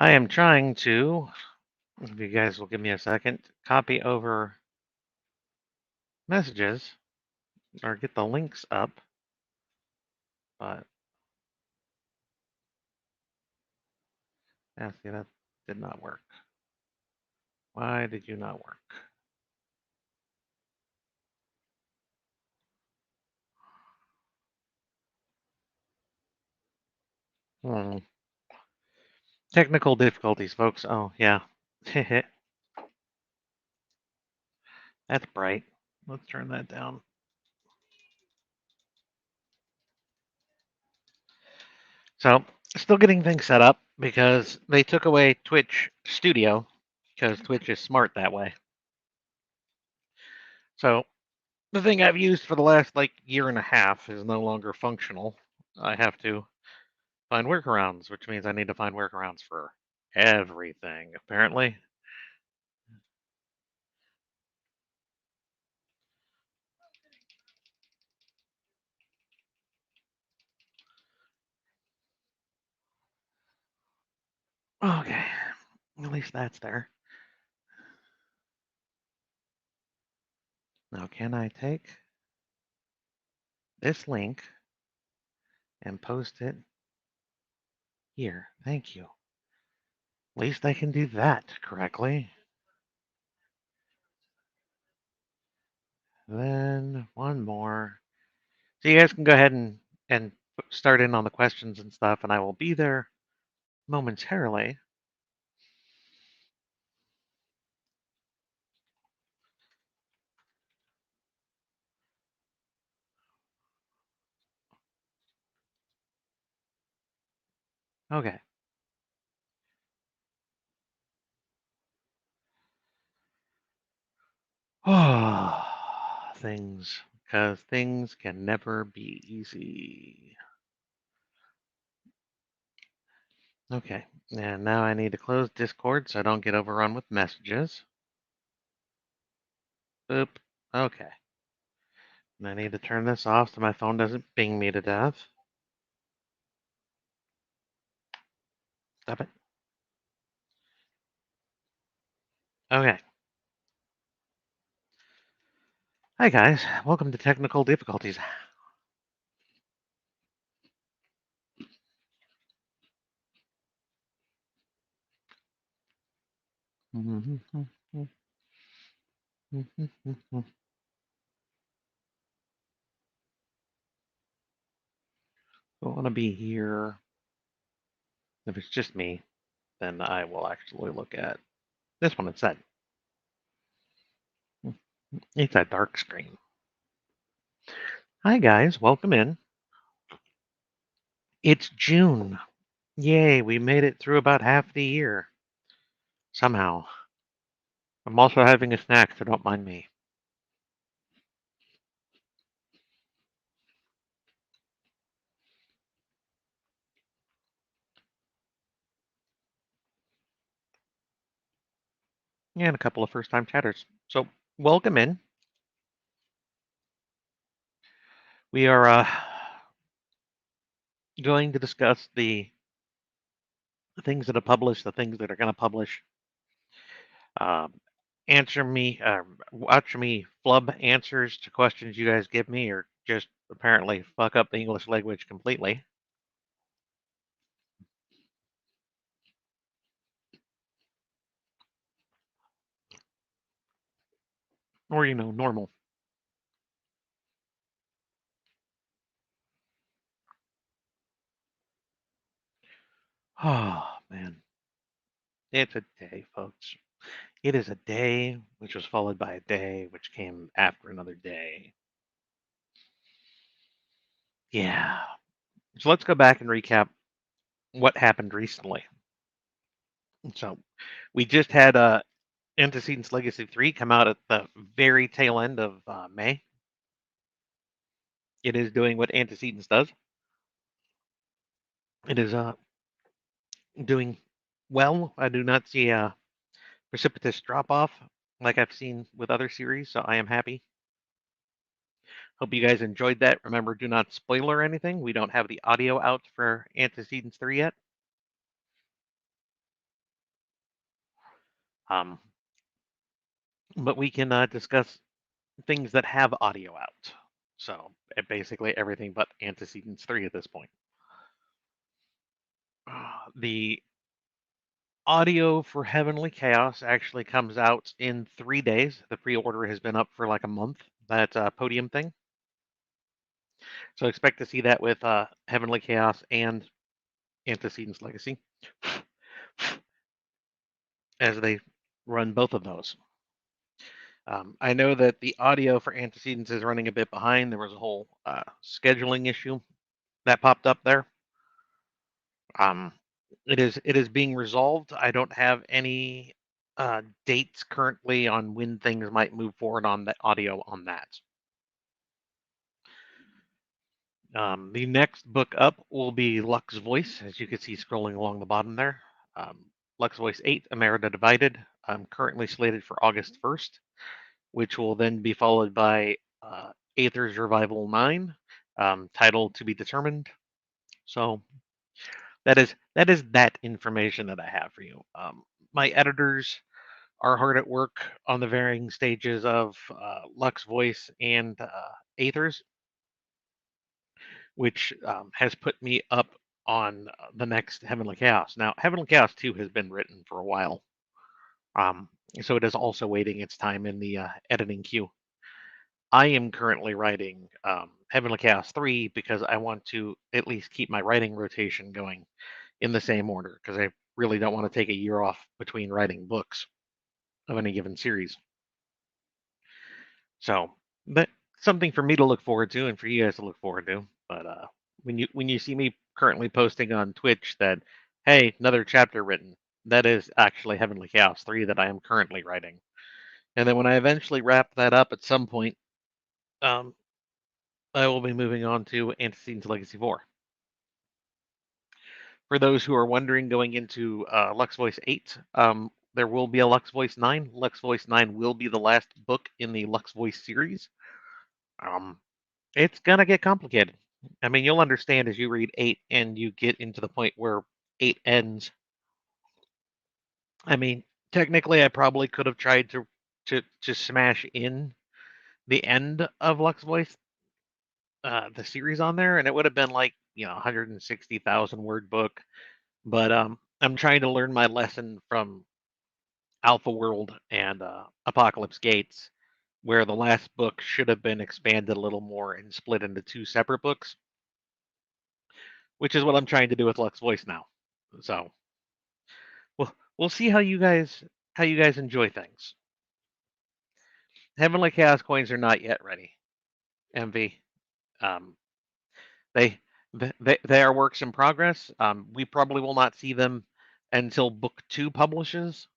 I am trying to, if you guys will give me a second, copy over messages or get the links up, but yeah, see, that did not work. Why did you not work? Hmm. Technical difficulties, folks. Oh, yeah. That's bright. Let's turn that down. So, still getting things set up because they took away Twitch Studio because Twitch is smart that way. So, the thing I've used for the last like year and a half is no longer functional. I have to find workarounds, which means I need to find workarounds for everything, apparently. Okay, at least that's there. Now, can I take this link and post it here? Thank you. At least I can do that correctly. Then one more. So you guys can go ahead and start in on the questions and stuff, and I will be there momentarily. Okay. Oh, things, because things can never be easy. Okay, and now I need to close Discord so I don't get overrun with messages. Boop. Okay. And I need to turn this off so my phone doesn't ping me to death. Stop it. Okay. Hi guys, welcome to Technical Difficulties. I want to be here. If it's just me, then I will actually look at this one instead. It's a dark screen. Hi guys, welcome in. It's June. Yay, we made it through about half the year. Somehow. I'm also having a snack, so don't mind me. And a couple of first-time chatters. So, welcome in. We are going to discuss the things that are published, the things that are going to publish. Um, watch me flub answers to questions you guys give me, or just apparently fuck up the English language completely. Or, normal. Oh, man. It's a day, folks. It is a day which was followed by a day which came after another day. Yeah. So let's go back and recap what happened recently. So we just had Antecedents Legacy 3 come out at the very tail end of May. It is doing what Antecedents does. It is doing well. I do not see a precipitous drop off like I've seen with other series, so I am happy. Hope you guys enjoyed that. Remember, do not spoiler anything. We don't have the audio out for Antecedents 3 yet. Um, but we can discuss things that have audio out. So basically everything but Antecedents 3 at this point. The audio for Heavenly Chaos actually comes out in 3 days. The pre-order has been up for like a month. That podium thing. So expect to see that with Heavenly Chaos and Antecedents Legacy as they run both of those. I know that the audio for Antecedents is running a bit behind. There was a whole scheduling issue that popped up there. Um, it is being resolved. I don't have any dates currently on when things might move forward on the audio on that. The next book up will be Lux Voice, as you can see scrolling along the bottom there. Lux Voice 8, Emerita Divided. I'm currently slated for August 1st, which will then be followed by Aether's Revival 9, title to be determined. So that is that information that I have for you. My editors are hard at work on the varying stages of Lux Voice and Aethers, which has put me up on the next Heavenly Chaos. Now, Heavenly Chaos 2 has been written for a while, um, so it is also waiting its time in the editing queue. I am currently writing Heavenly Chaos 3 because I want to at least keep my writing rotation going in the same order because I really don't want to take a year off between writing books of any given series. So that's something for me to look forward to and for you guys to look forward to. But when you see me currently posting on Twitch that, hey, another chapter written, that is actually Heavenly Chaos 3 that I am currently writing. And then when I eventually wrap that up at some point, um, I will be moving on to Antecedents Legacy 4. For those who are wondering, going into Lux Voice 8, there will be a Lux Voice 9. Lux Voice 9 will be the last book in the Lux Voice series. It's gonna get complicated. I mean, you'll understand as you read 8 and you get into the point where 8 ends. I mean, technically, I probably could have tried to smash in the end of Lux Voice, the series on there, and it would have been like 160,000 word book. But I'm trying to learn my lesson from Alpha World and Apocalypse Gates, where the last book should have been expanded a little more and split into two separate books, which is what I'm trying to do with Lux Voice now. So we'll see how you guys enjoy things. Heavenly Chaos coins are not yet ready. MV, um, they they are works in progress. We probably will not see them until book 2 publishes.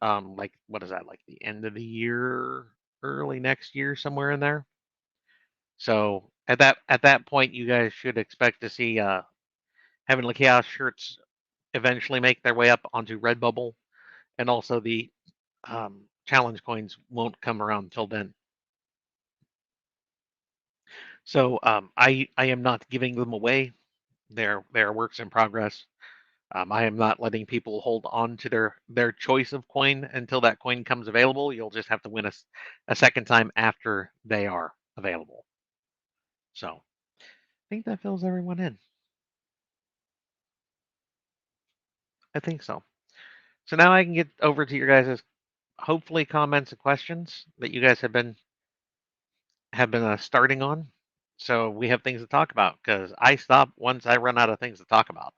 Like what is that? Like the end of the year, early next year, somewhere in there. So at that point, you guys should expect to see Heavenly Chaos shirts eventually make their way up onto Redbubble, and also the challenge coins won't come around until then. So I am not giving them away. They're works in progress. I am not letting people hold on to their choice of coin until that coin comes available. You'll just have to win a second time after they are available. So I think that fills everyone in. I think so. So now I can get over to your guys' hopefully comments and questions that you guys have been starting on. So we have things to talk about because I stop once I run out of things to talk about.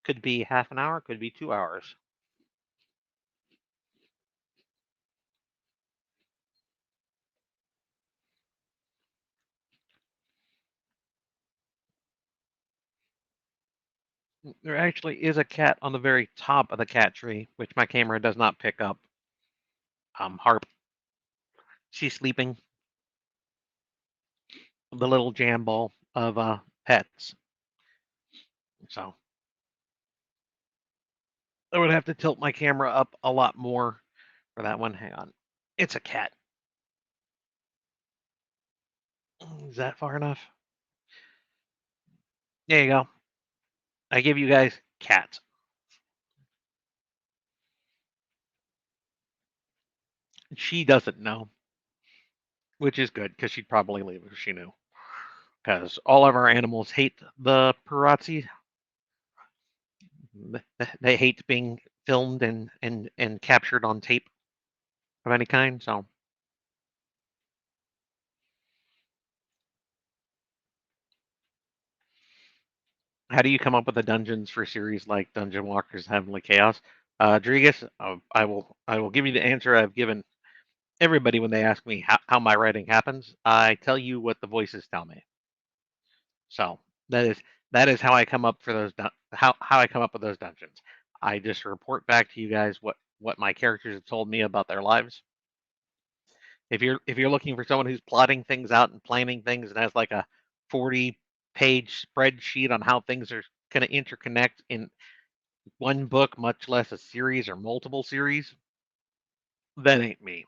Could be half an hour, could be 2 hours. There actually is a cat on the very top of the cat tree, which my camera does not pick up. Harp. She's sleeping. The little jam ball of pets. So I would have to tilt my camera up a lot more for that one. Hang on. It's a cat. Is that far enough? There you go. I give you guys cats. She doesn't know, which is good because she'd probably leave if she knew. Because all of our animals hate the paparazzi. They hate being filmed and captured on tape of any kind. So, how do you come up with the dungeons for series like Dungeon Walkers Heavenly Chaos? Rodriguez, I will give you the answer I've given everybody when they ask me how my writing happens. I tell you what the voices tell me. So that is how I come up for those how I come up with those dungeons. I just report back to you guys what my characters have told me about their lives. If you're looking for someone who's plotting things out and planning things and has like a 40-page spreadsheet on how things are going to interconnect in one book, much less a series or multiple series, that ain't me.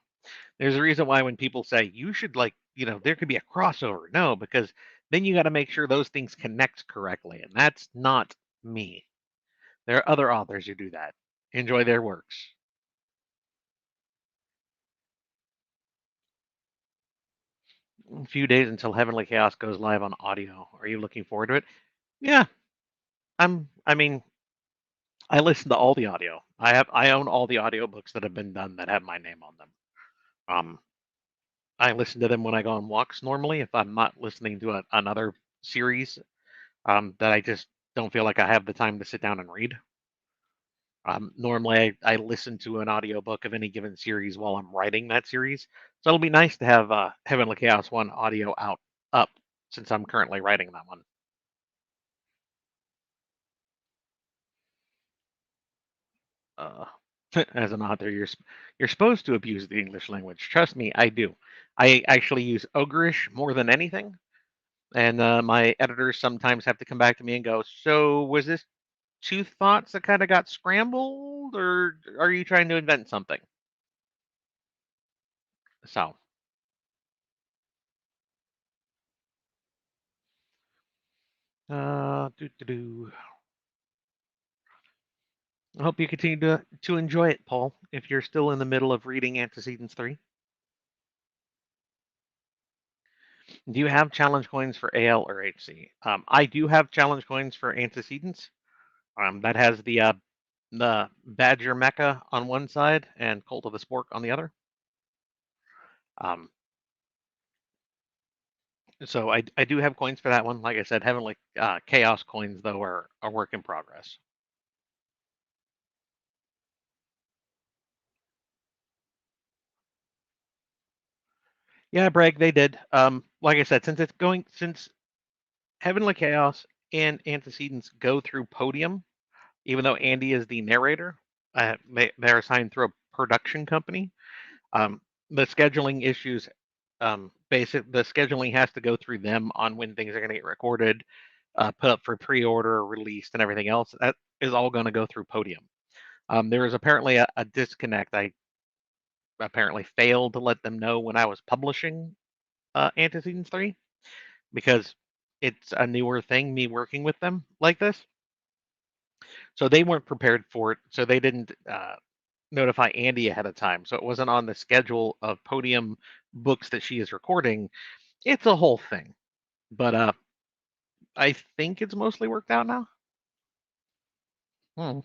There's a reason why when people say you should there could be a crossover. No, because then you got to make sure those things connect correctly, and that's not me. There are other authors who do that. Enjoy their works. A few days until Heavenly Chaos goes live on audio. Are you looking forward to it? Yeah, I mean, I listen to all the audio. I own all the audiobooks that have been done that have my name on them. Um, I listen to them when I go on walks normally if I'm not listening to another series that I just don't feel like I have the time to sit down and read. Normally, I listen to an audiobook of any given series while I'm writing that series. So it'll be nice to have Heavenly Chaos 1 audio out up since I'm currently writing that one. Uh, as an author, you're supposed to abuse the English language. Trust me, I do. I actually use Ogreish more than anything, and my editors sometimes have to come back to me and go, "So was this two thoughts that kind of got scrambled, or are you trying to invent something?" So, do do do. I hope you continue to enjoy it, Paul. If you're still in the middle of reading Antecedents 3, do you have challenge coins for AL or HC? I do have challenge coins for Antecedents. That has the Badger Mecha on one side and Cult of the Spork on the other. Um, so I do have coins for that one. Like I said, Heavenly Chaos coins though are a work in progress. Yeah, Bragg, they did. Like I said, since Heavenly Chaos and Antecedents go through Podium, even though Andy is the narrator, they're assigned through a production company. Um, the scheduling issues, the scheduling has to go through them on when things are going to get recorded, put up for pre-order, released, and everything else. That is all going to go through Podium. There was apparently a disconnect. I apparently failed to let them know when I was publishing Antecedents 3 because it's a newer thing, me working with them like this. So they weren't prepared for it. So they didn't notify Andy ahead of time. So it wasn't on the schedule of Podium books that she is recording. It's a whole thing. But I think it's mostly worked out now. Hmm.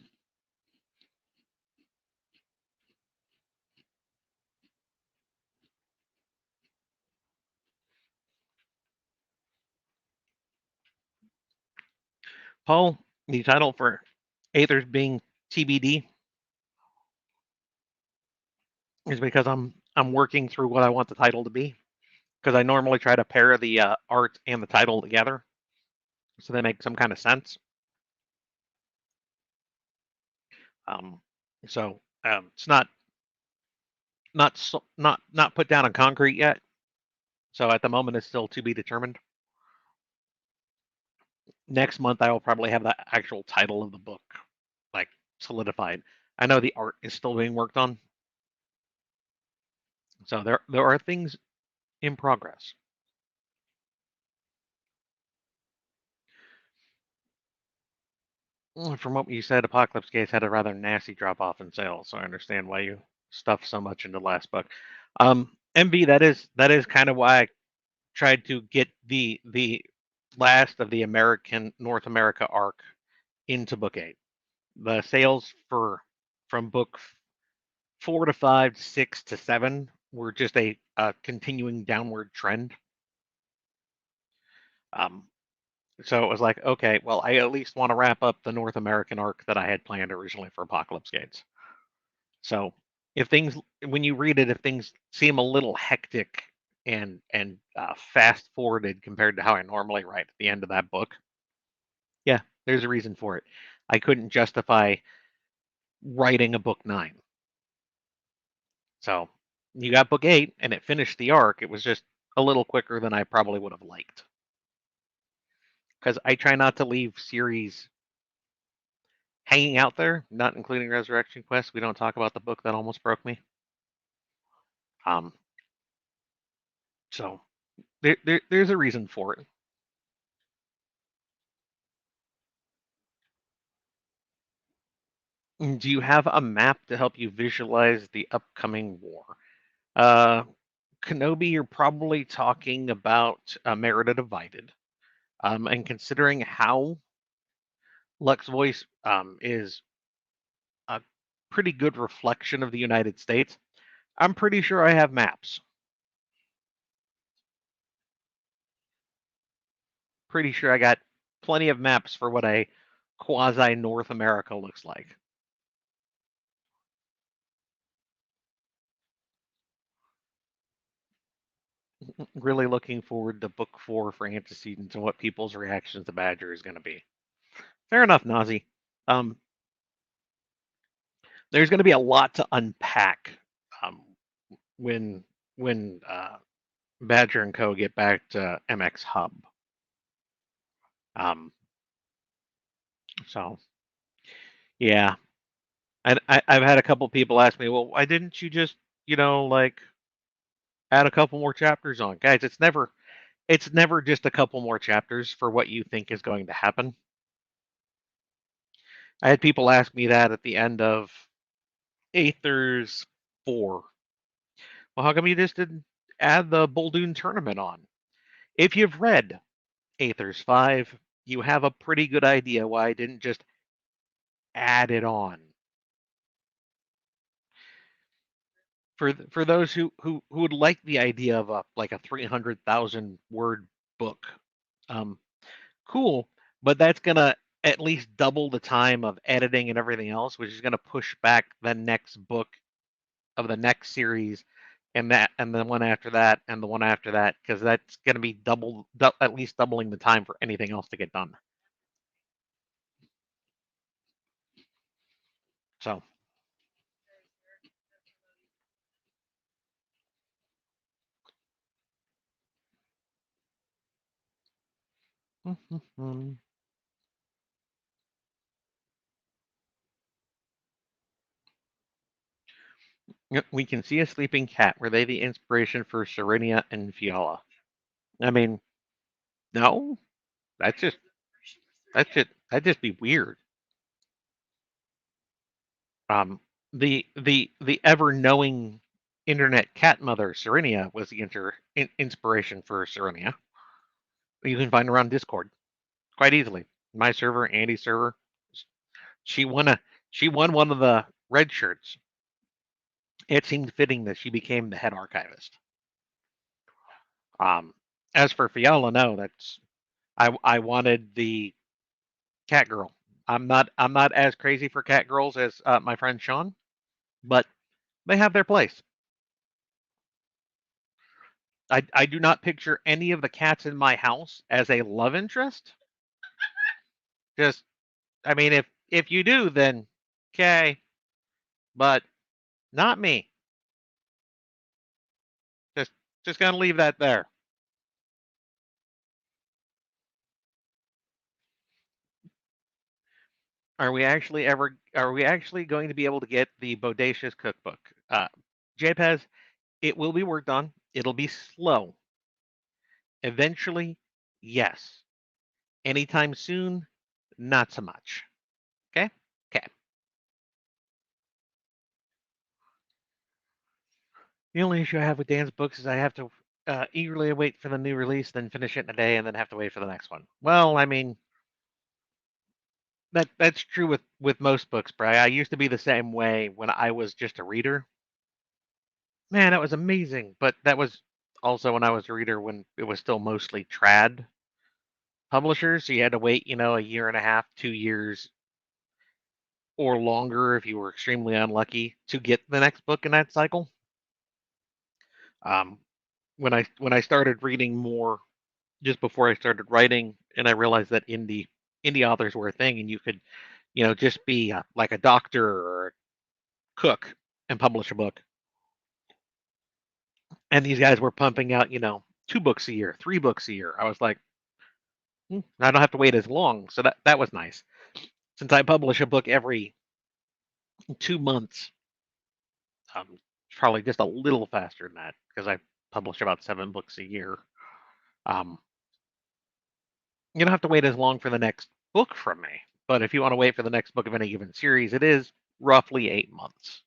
Paul, the title for Aether's being TBD is because I'm working through what I want the title to be. Because I normally try to pair the art and the title together so they make some kind of sense. Um, so it's not put down on concrete yet. So at the moment, it's still to be determined. Next month, I will probably have the actual title of the book like solidified. I know the art is still being worked on, so there are things in progress. From what you said, Apocalypse Gates had a rather nasty drop off in sales, so I understand why you stuff so much in the last book. MB, that is kind of why I tried to get the last of the American North America arc into book 8. The sales for from book 4 to 5, 6 to 7 were just a continuing downward trend. So it was like, okay, well, I at least want to wrap up the North American arc that I had planned originally for Apocalypse Gates. So if things, when you read it, if things seem a little hectic and fast forwarded compared to how I normally write at the end of that book, yeah, there's a reason for it. I couldn't justify writing a book 9. So you got book 8 and it finished the arc. It was just a little quicker than I probably would have liked. Because I try not to leave series hanging out there, not including Resurrection Quest. We don't talk about the book that almost broke me. So there's a reason for it. Do you have a map to help you visualize the upcoming war? Uh, Kenobi, you're probably talking about Merida Divided. And considering how Lux Voice is a pretty good reflection of the United States, I'm pretty sure I have maps. Pretty sure I got plenty of maps for what a quasi North America looks like. Really looking forward to book 4 for Antecedents and what people's reactions to Badger is going to be. Fair enough, Nazi. There's going to be a lot to unpack um, when Badger and Co. get back to MX Hub. So, yeah, I've had a couple people ask me, well, why didn't you just, like add a couple more chapters on? Guys, it's never just a couple more chapters for what you think is going to happen. I had people ask me that at the end of Aether's 4. Well, how come you just didn't add the Buldoon tournament on? If you've read Aether's 5, you have a pretty good idea why I didn't just add it on. For those who would like the idea of a 300,000 word book, cool, but that's gonna at least double the time of editing and everything else, which is gonna push back the next book of the next series, and the one after that, and the one after that, because that's gonna be at least doubling the time for anything else to get done. So. We can see a sleeping cat. Were they the inspiration for Serenia and Fiala? I mean, no. That'd just be weird. The ever knowing internet cat mother Serenia was the inspiration for Serenia. You can find her on Discord quite easily. My server, Andy's server. She won one of the red shirts. It seemed fitting that she became the head archivist. As for Fiala, no, that's I wanted the cat girl. I'm not as crazy for cat girls as my friend Sean, but they have their place. I do not picture any of the cats in my house as a love interest. Just, I mean, if you do, then okay, but not me. Just gonna leave that there. Are we actually going to be able to get the Bodacious cookbook? JPEZ, it will be worked on. It'll be slow. Eventually, yes. Anytime soon, not so much. Okay? Okay. The only issue I have with Dan's books is I have to eagerly wait for the new release, then finish it in a day, and then have to wait for the next one. Well, I mean, that's true with most books, Bry. I used to be the same way when I was just a reader. Man, that was amazing. But that was also when I was a reader when it was still mostly trad publishers. So you had to wait, a year and a half, 2 years, or longer if you were extremely unlucky to get the next book in that cycle. Um, when I started reading more just before I started writing, and I realized that indie authors were a thing, and you could, just be like a doctor or a cook and publish a book. And these guys were pumping out, 2 books a year, 3 books a year. I was like, I don't have to wait as long, so that was nice. Since I publish a book every 2 months, probably just a little faster than that because I publish about 7 books a year. Um, you don't have to wait as long for the next book from me. But if you want to wait for the next book of any given series, it is roughly 8 months,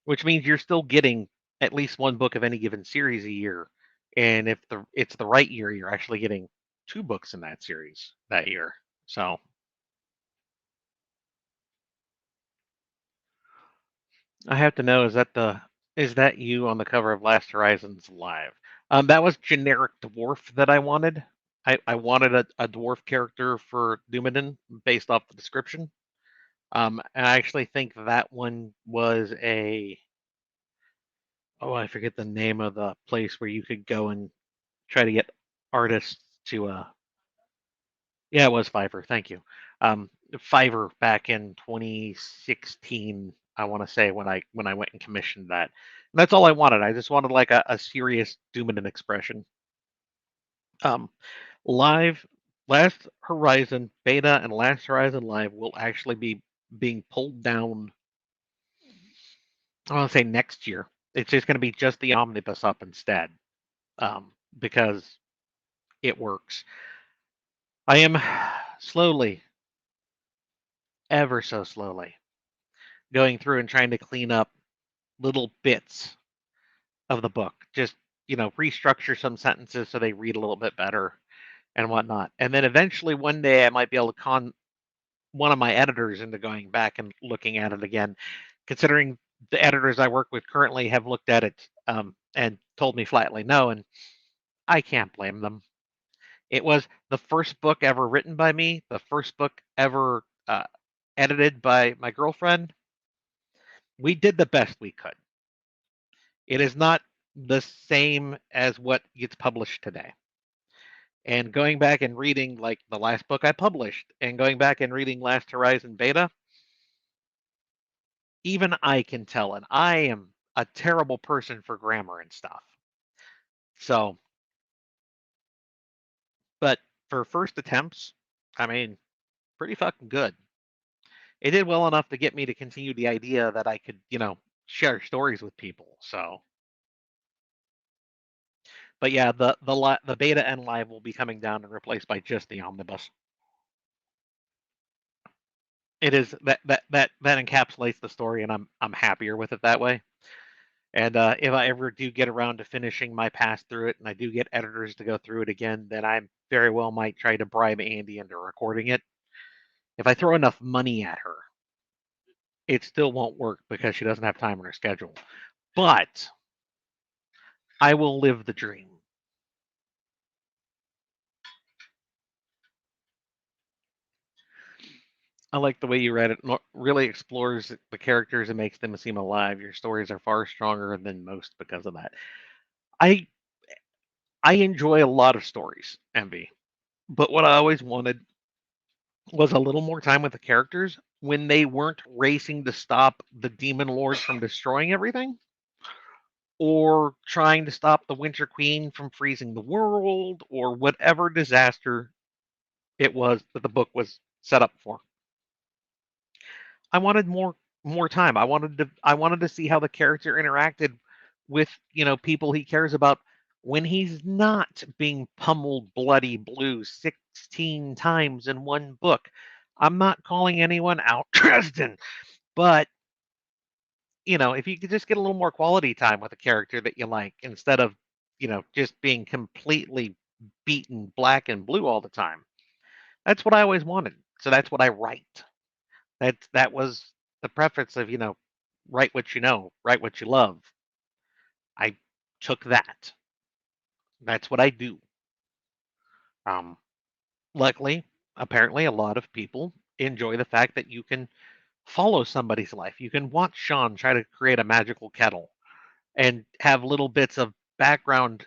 which means you're still getting at least one book of any given series a year. And if it's the right year, you're actually getting 2 books in that series that year. So I have to know, is that you on the cover of Last Horizons Live? That was generic dwarf that I wanted. I wanted a dwarf character for Dumadin based off the description. And I actually think that one was I forget the name of the place where you could go and try to get artists to yeah, it was Fiverr. Thank you. Fiverr back in 2016, I want to say when I went and commissioned that. And that's all I wanted. I just wanted like a serious Doominen expression. Um, Live, Last Horizon Beta and Last Horizon Live will actually be being pulled down. I want to say next year. It's just going to be just the omnibus up instead, because it works. I am slowly, ever so slowly, going through and trying to clean up little bits of the book. Just, restructure some sentences so they read a little bit better and whatnot. And then eventually one day I might be able to con one of my editors into going back and looking at it again, considering the editors I work with currently have looked at it and told me flatly no, and I can't blame them. It was the first book ever written by me, the first book ever edited by my girlfriend. We did the best we could. It is not the same as what gets published today. And going back and reading like the last book I published and going back and reading Last Horizon Beta, even I can tell, and I am a terrible person for grammar and stuff. So, but for first attempts, I mean, pretty fucking good. It did well enough to get me to continue the idea that I could, share stories with people. So, but yeah, the beta and live will be coming down and replaced by just the omnibus. It is that encapsulates the story, and I'm happier with it that way. And if I ever do get around to finishing my pass through it, and I do get editors to go through it again, then I very well might try to bribe Andy into recording it. If I throw enough money at her, it still won't work because she doesn't have time on her schedule. But I will live the dream. I like the way you read it. Really explores the characters and makes them seem alive. Your stories are far stronger than most because of that. I I enjoy a lot of stories, Envy, but what I always wanted was a little more time with the characters when they weren't racing to stop the demon lords from destroying everything or trying to stop the Winter Queen from freezing the world or whatever disaster it was that the book was set up for. I wanted more time. I wanted to see how the character interacted with, people he cares about when he's not being pummeled bloody blue 16 times in one book. I'm not calling anyone out, Dresden, but if you could just get a little more quality time with a character that you like instead of, just being completely beaten black and blue all the time. That's what I always wanted. So that's what I write. That was the preface of, write what you know, write what you love. I took that. That's what I do. Um, Luckily, apparently, a lot of people enjoy the fact that you can follow somebody's life. You can watch Sean try to create a magical kettle and have little bits of background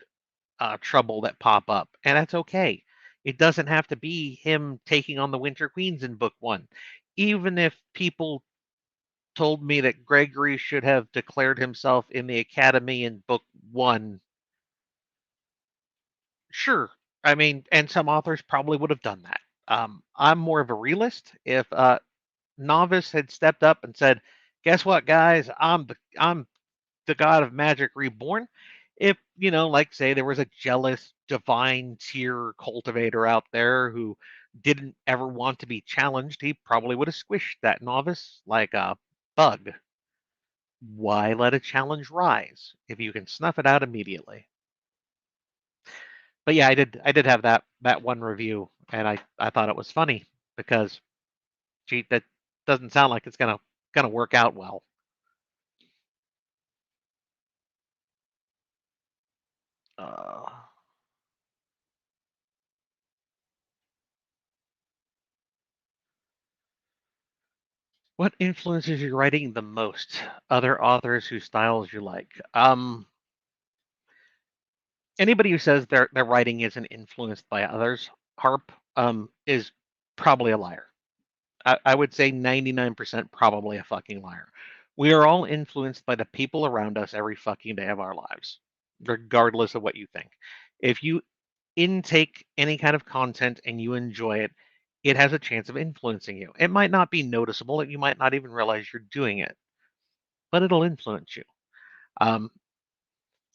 trouble that pop up, and that's okay. It doesn't have to be him taking on the Winter Queens in book one. Even if people told me that Gregory should have declared himself in the academy in book one, sure. I mean, and some authors probably would have done that. I'm more of a realist. If Novice had stepped up and said, "Guess what, guys? I'm the god of magic reborn." If, like say there was a jealous divine tier cultivator out there who didn't ever want to be challenged, he probably would have squished that novice like a bug. Why let a challenge rise if you can snuff it out immediately? But yeah, I did have that one review, and I thought it was funny because, gee, that doesn't sound like it's gonna work out well. Uh, what influences your writing the most? Other authors whose styles you like? Anybody who says their writing isn't influenced by others, Harp, is probably a liar. I would say 99% probably a fucking liar. We are all influenced by the people around us every fucking day of our lives, regardless of what you think. If you intake any kind of content and you enjoy it, it has a chance of influencing you. It might not be noticeable, you might not even realize you're doing it, but it'll influence you. Um,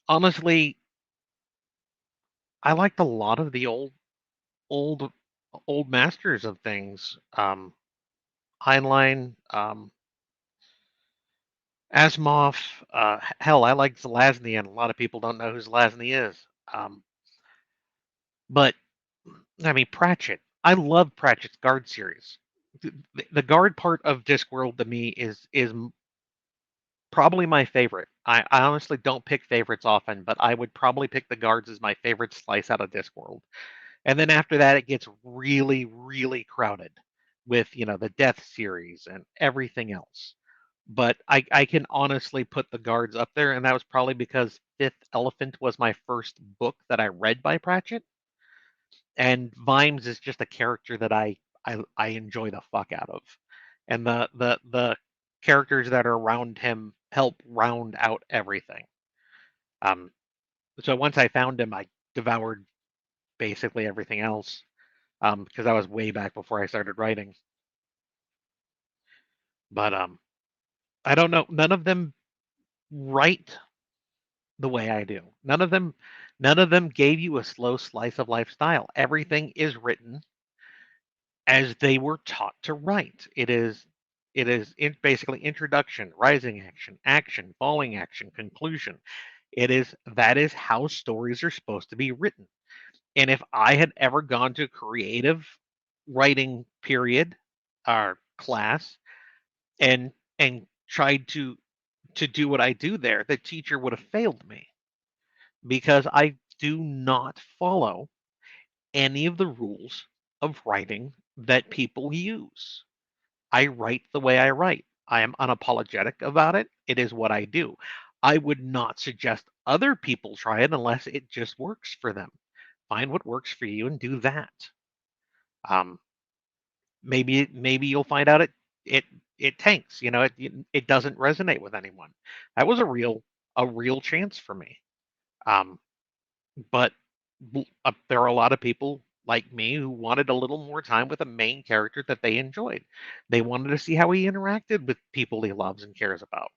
Honestly, I liked a lot of the old, old masters of things. Heinlein, Asimov. Hell, I like Zelazny, and a lot of people don't know who Zelazny is. But I mean, Pratchett. I love Pratchett's Guard series. The Guard part of Discworld to me is probably my favorite. I honestly don't pick favorites often, but I would probably pick the Guards as my favorite slice out of Discworld. And then after that, it gets really, really crowded with, the Death series and everything else. But I can honestly put the Guards up there, and that was probably because Fifth Elephant was my first book that I read by Pratchett, and Vimes is just a character that I enjoy the fuck out of, and the characters that are around him help round out everything. Um, so once I found him, I devoured basically everything else, because I was way back before I started writing. But I don't know. None of them write the way I do. None of them gave you a slow slice of lifestyle. Everything is written as they were taught to write. It is basically introduction, rising action, falling action, conclusion. That is how stories are supposed to be written. And if I had ever gone to creative writing period or class and tried to do what I do there, the teacher would have failed me because I do not follow any of the rules of writing that people use. I write the way I write. I am unapologetic about it. It is what I do. I would not suggest other people try it unless it just works for them. Find what works for you and do that. Um, maybe you'll find out it it tanks. It doesn't resonate with anyone. That was a real chance for me. Um, but there are a lot of people like me who wanted a little more time with a main character that they enjoyed. They wanted to see how he interacted with people he loves and cares about.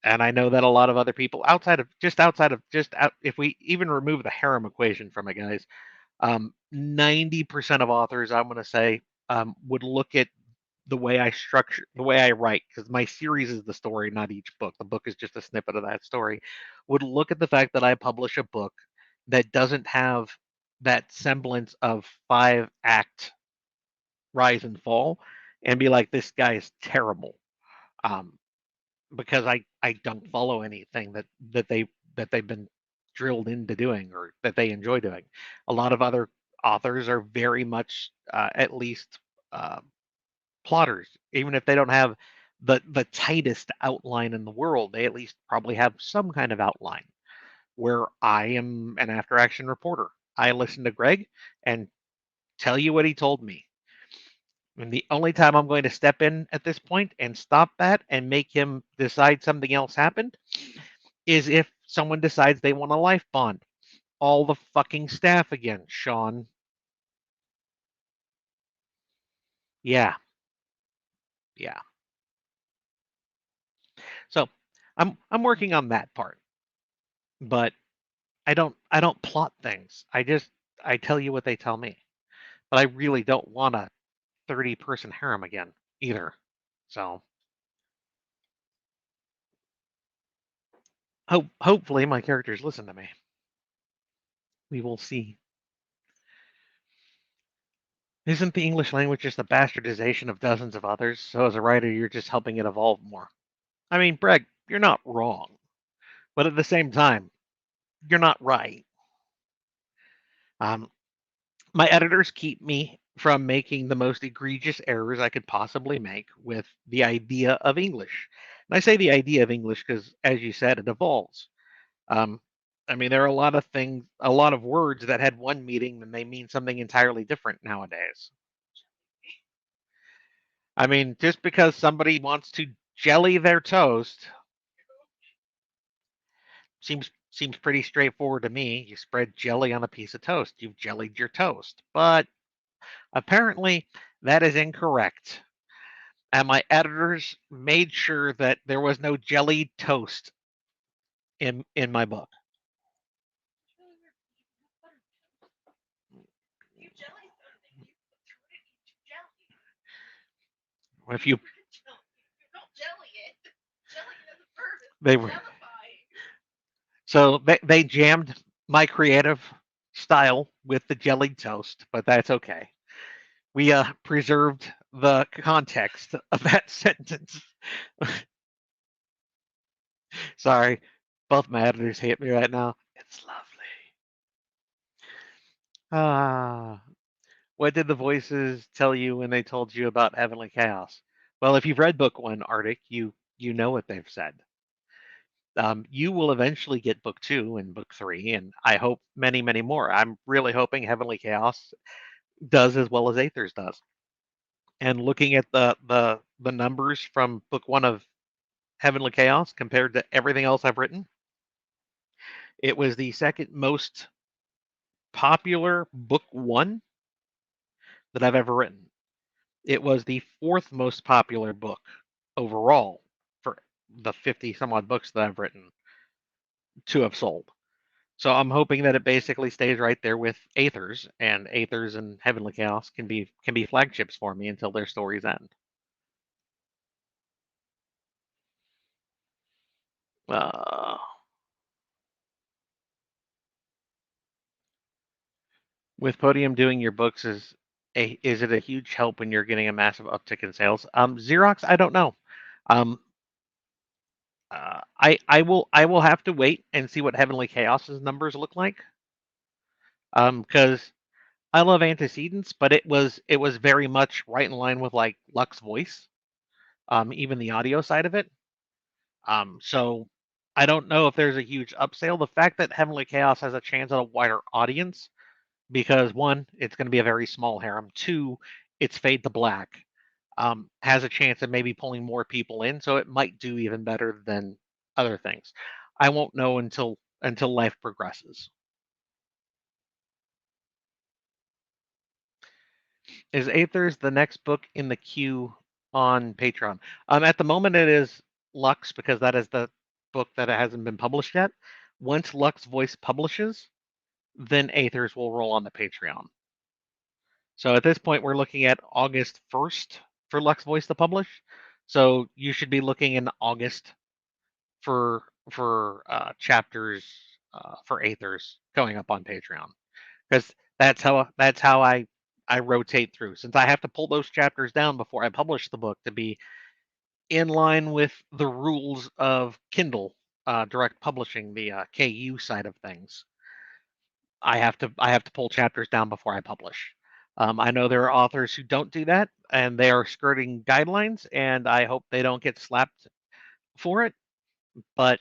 And I know that a lot of other people if we even remove the harem equation from it, guys, 90% of authors, I'm going to say, would look at the way I structure, the way I write, because my series is the story, not each book. The book is just a snippet of that story. Would look at the fact that I publish a book that doesn't have that semblance of 5 act rise and fall, and be like, this guy is terrible. Um, because I don't follow anything that they've been drilled into doing or that they enjoy doing. A lot of other authors are very much at least uh, plotters, even if they don't have the tightest outline in the world. They at least probably have some kind of outline. Where I am an after action reporter, I listen to Greg and tell you what he told me. And the only time I'm going to step in at this point and stop that and make him decide something else happened is if someone decides they want a life bond. All the fucking staff again, Sean. Yeah, yeah. So I'm working on that part, but I don't plot things. I tell you what they tell me. But I really don't want a 30-person harem again either. So hopefully my characters listen to me. We will see. Isn't the English language just a bastardization of dozens of others? So as a writer, you're just helping it evolve more. I mean, Breg, you're not wrong, but at the same time, you're not right. Um, my editors keep me from making the most egregious errors I could possibly make with the idea of English. And I say the idea of English because, as you said, it evolves. Um, I mean, there are a lot of things, a lot of words that had one meaning and they mean something entirely different nowadays. I mean, just because somebody wants to jelly their toast seems pretty straightforward to me. You spread jelly on a piece of toast. You've jellied your toast. But apparently that is incorrect. And my editors made sure that there was no jellied toast in my book. If you they were so they jammed my creative style with the jellied toast, but that's okay. We preserved the context of that sentence. Sorry, both my editors hate me right now. It's lovely. Ah, what did the voices tell you when they told you about Heavenly Chaos? Well, if you've read book one, Arctic, you know what they've said. You will eventually get book two and book three, and I hope many, many more. I'm really hoping Heavenly Chaos does as well as Aethers does. And looking at the numbers from book one of Heavenly Chaos compared to everything else I've written, it was the second most popular book one that I've ever written. It was the fourth most popular book overall for the 50 some odd books that I've written to have sold. So I'm hoping that it basically stays right there with Aethers, and Aethers and Heavenly Chaos can be flagships for me until their stories end. Uh, with Podium doing your books, is it a huge help when you're getting a massive uptick in sales? Xerox, I don't know. Um, I will have to wait and see what Heavenly Chaos's numbers look like. Because I love Antecedents, but it was very much right in line with like Lux Voice. Even the audio side of it. So I don't know if there's a huge upsale. The fact that Heavenly Chaos has a chance at a wider audience, because one, it's going to be a very small harem. Two, it's Fade to Black, has a chance of maybe pulling more people in, so it might do even better than other things. I won't know until life progresses. Is Aethers the next book in the queue on Patreon? At the moment, it is Lux because that is the book that hasn't been published yet. Once Lux Voice publishes, then Aethers will roll on the Patreon. So at this point, we're looking at August 1st for Lux Voice to publish. So you should be looking in August for chapters for Aethers going up on Patreon, because that's how I rotate through. Since I have to pull those chapters down before I publish the book to be in line with the rules of Kindle direct publishing, the KU side of things. I have to pull chapters down before I publish. I know there are authors who don't do that, and they are skirting guidelines, and I hope they don't get slapped for it. But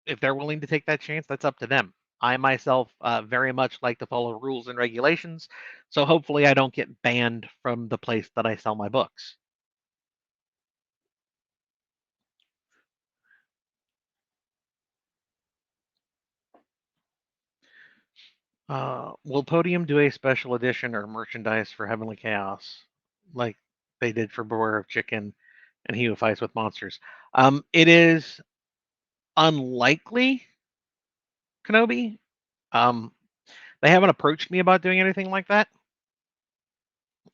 if they're willing to take that chance, that's up to them. I myself very much like to follow rules and regulations, so hopefully I don't get banned from the place that I sell my books. Will Podium do a special edition or merchandise for Heavenly Chaos, like they did for Beware of Chicken and He Who Fights with Monsters? It is unlikely, Kenobi. Um, they haven't approached me about doing anything like that.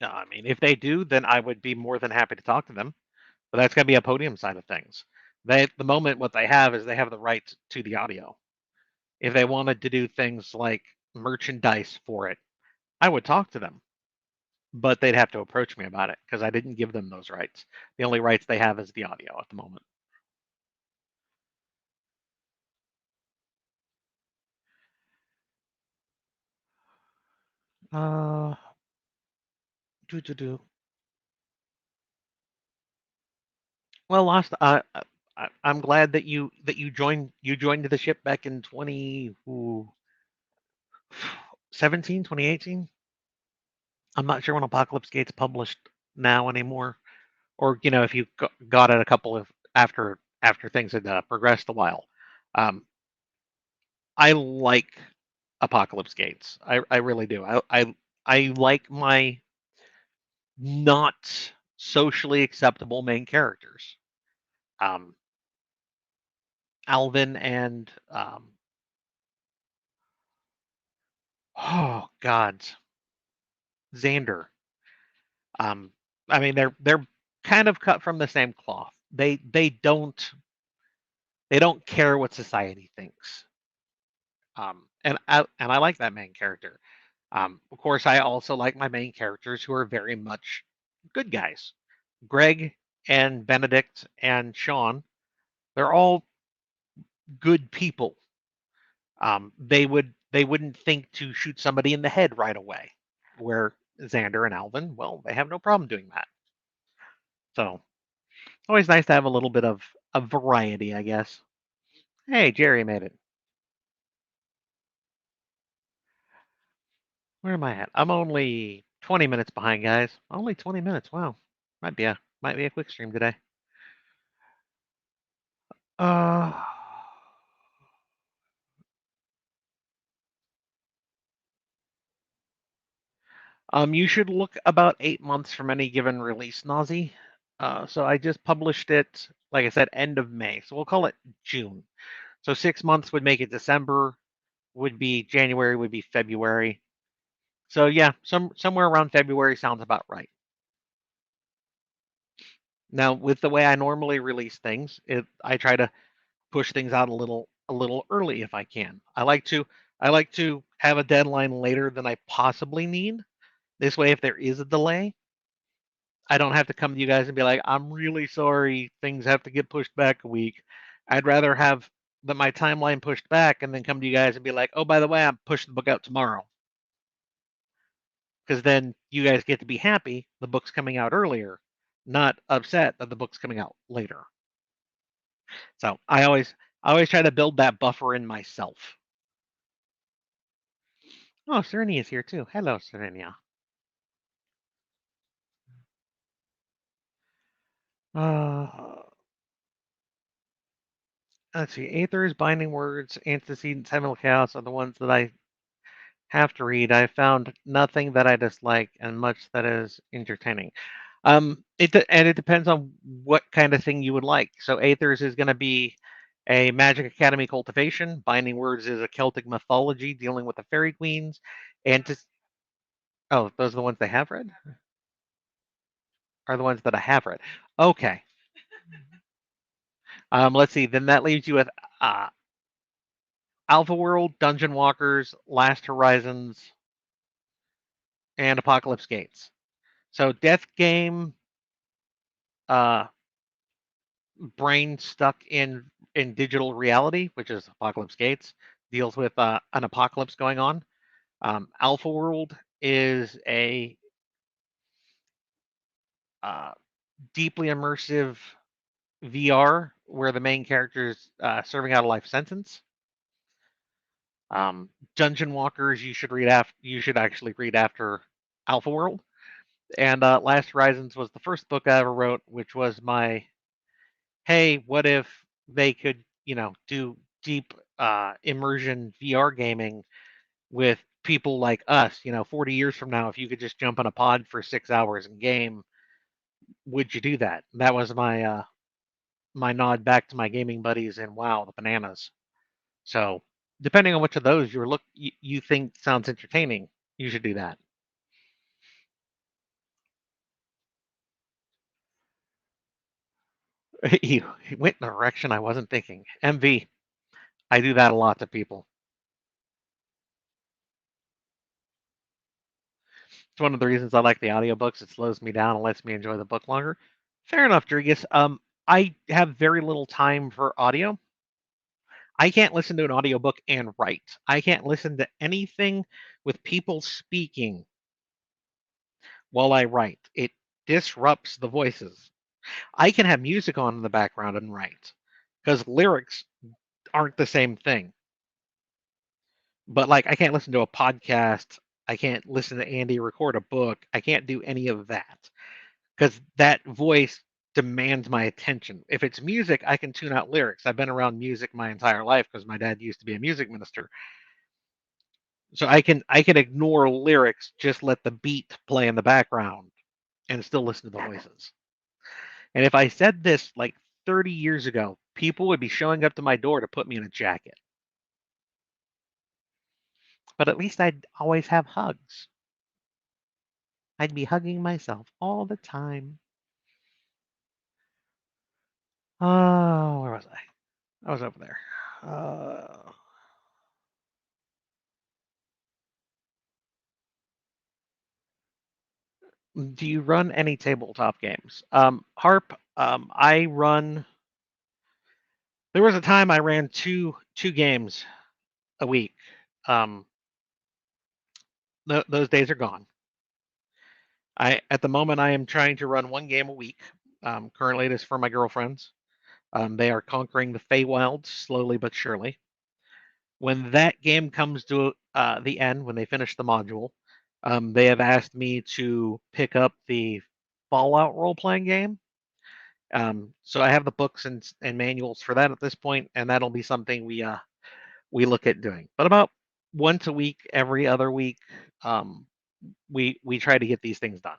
I mean, if they do, then I would be more than happy to talk to them. But that's going to be a Podium side of things. They, at the moment, what they have is they have the rights to the audio. If they wanted to do things like merchandise for it, I would talk to them, but they'd have to approach me about it because I didn't give them those rights. The only rights they have is the audio at the moment. Uh, do do do. Well, lost. I'm glad that you joined the ship back in 2017, 2018. I'm not sure when Apocalypse Gate's published now anymore, or if you got it a couple of after things had progressed a while. Um, I like Apocalypse Gates. I really do. I like my not socially acceptable main characters. Um, Alvin and oh god, Xander. Um, I mean they're kind of cut from the same cloth. They don't care what society thinks. And I like that main character. Of course, I also like my main characters who are very much good guys. Greg and Benedict and Sean, they're all good people. They wouldn't think to shoot somebody in the head right away. Where Xander and Alvin, well, they have no problem doing that. So always nice to have a little bit of variety, I guess. Hey, Jerry made it. Where am I at? I'm only 20 minutes behind, guys. Only 20 minutes. Wow. Might be a quick stream today. Uh you should look about 8 months from any given release, Nazi. So I just published it, like I said, end of May. So we'll call it June. So 6 months would make it December, would be January, would be February. So yeah, somewhere around February sounds about right. Now, with the way I normally release things, I try to push things out a little early if I can. I like to have a deadline later than I possibly need. This way, if there is a delay, I don't have to come to you guys and be like, I'm really sorry, things have to get pushed back a week. I'd rather have my timeline pushed back and then come to you guys and be like, oh, by the way, I'm pushing the book out tomorrow. Because then you guys get to be happy the book's coming out earlier, not upset that the book's coming out later. So I always try to build that buffer in myself. Oh, Serenia is here too. Hello, Serenia. Uh, let's see. Aethers, Binding Words, Antecedents, Heavenly Chaos are the ones that I have to read. I found nothing that I dislike and much that is entertaining. It depends on what kind of thing you would like. So Aethers is going to be a Magic Academy cultivation. Binding Words is a Celtic mythology dealing with the fairy queens. And oh, those are the ones they have read. are the ones that I have read. Okay. Let's see. Then that leaves you with uh, Alpha World, Dungeon Walkers, Last Horizons, and Apocalypse Gates. So Death Game, uh, brain stuck in digital reality, which is Apocalypse Gates, deals with an apocalypse going on. Alpha World is a uh, deeply immersive VR where the main character is serving out a life sentence. Dungeon Walkers, you should read after. You should actually read after Alpha World. And Last Horizons was the first book I ever wrote, which was my hey, what if they could, do deep immersion VR gaming with people like us, 40 years from now, if you could just jump on a pod for 6 hours and game, would you do that? That was my nod back to my gaming buddies and wow, the bananas. So depending on which of those you think sounds entertaining, you should do that. You went in a direction I wasn't thinking. MV, I do that a lot to people. It's one of the reasons I like the audiobooks. It slows me down and lets me enjoy the book longer. Fair enough, Drigus. I have very little time for audio. I can't listen to an audiobook and write. I can't listen to anything with people speaking while I write. It disrupts the voices. I can have music on in the background and write because lyrics aren't the same thing. But like, I can't listen to a podcast. I can't listen to Andy record a book. I can't do any of that because that voice demands my attention. If it's music, I can tune out lyrics. I've been around music my entire life because my dad used to be a music minister. So I can ignore lyrics, just let the beat play in the background and still listen to the voices. And if I said this like 30 years ago, people would be showing up to my door to put me in a jacket. But at least I'd always have hugs. I'd be hugging myself all the time. Oh, where was I? I was over there. Do you run any tabletop games? Harp, I run. There was a time I ran two games a week. Um, those days are gone. At the moment I am trying to run one game a week. Currently, it is for my girlfriends. They are conquering the Feywilds slowly but surely. When that game comes to the end, when they finish the module, they have asked me to pick up the Fallout role playing game. So I have the books and manuals for that at this point, and that'll be something we look at doing. But about once a week, every other week, um, we try to get these things done.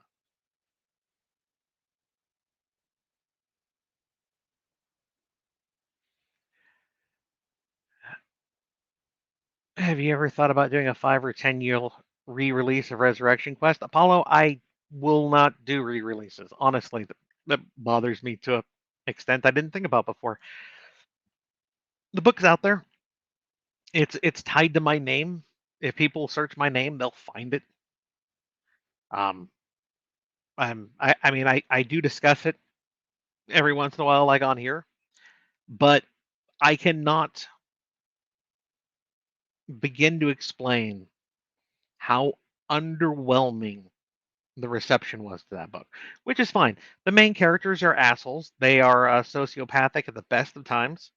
Have you ever thought about doing a 5 or 10 year re-release of Resurrection Quest? Apollo, I will not do re-releases. Honestly, that bothers me to an extent I didn't think about before. The book's out there. It's tied to my name. If people search my name, they'll find it. Um, I mean, I do discuss it every once in a while, like on here, but I cannot begin to explain how underwhelming the reception was to that book, which is fine. The main characters are assholes. They are sociopathic at the best of times.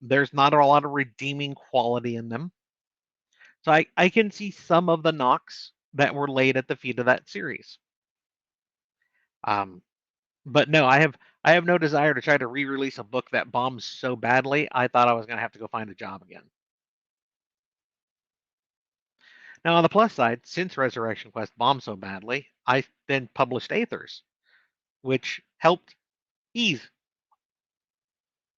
There's not a lot of redeeming quality in them. So I can see some of the knocks that were laid at the feet of that series. Um, but no, I have no desire to try to re-release a book that bombs so badly. I thought I was going to have to go find a job again. Now on the plus side, since Resurrection Quest bombed so badly, I then published Aethers, which helped ease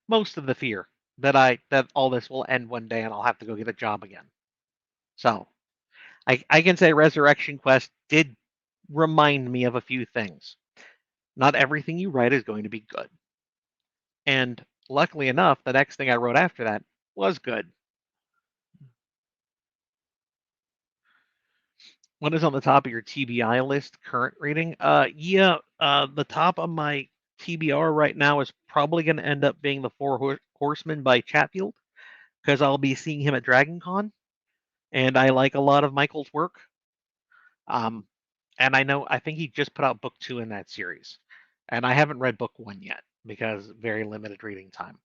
most of the fear that all this will end one day and I'll have to go get a job again. So I can say Resurrection Quest did remind me of a few things. Not everything you write is going to be good. And luckily enough, the next thing I wrote after that was good. What is on the top of your TBI list? Current reading? Yeah. The top of my TBR right now is probably going to end up being the Four Horsemen by Chatfield because I'll be seeing him at DragonCon, and I like a lot of Michael's work. Um, and I think he just put out book 2 in that series, and I haven't read book 1 yet because very limited reading time.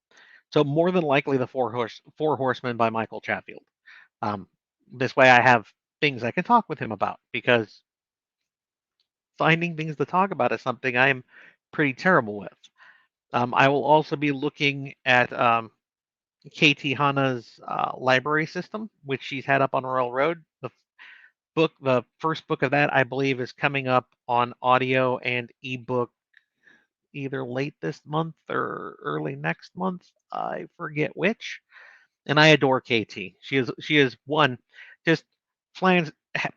So more than likely, the Four Horsemen by Michael Chatfield. Um, this way, I have things I can talk with him about because finding things to talk about is something I'm pretty terrible with. I will also be looking at KT Hana's library system, which she's had up on Royal Road. The first book of that, I believe, is coming up on audio and ebook either late this month or early next month. I forget which. And I adore KT. She is one just flans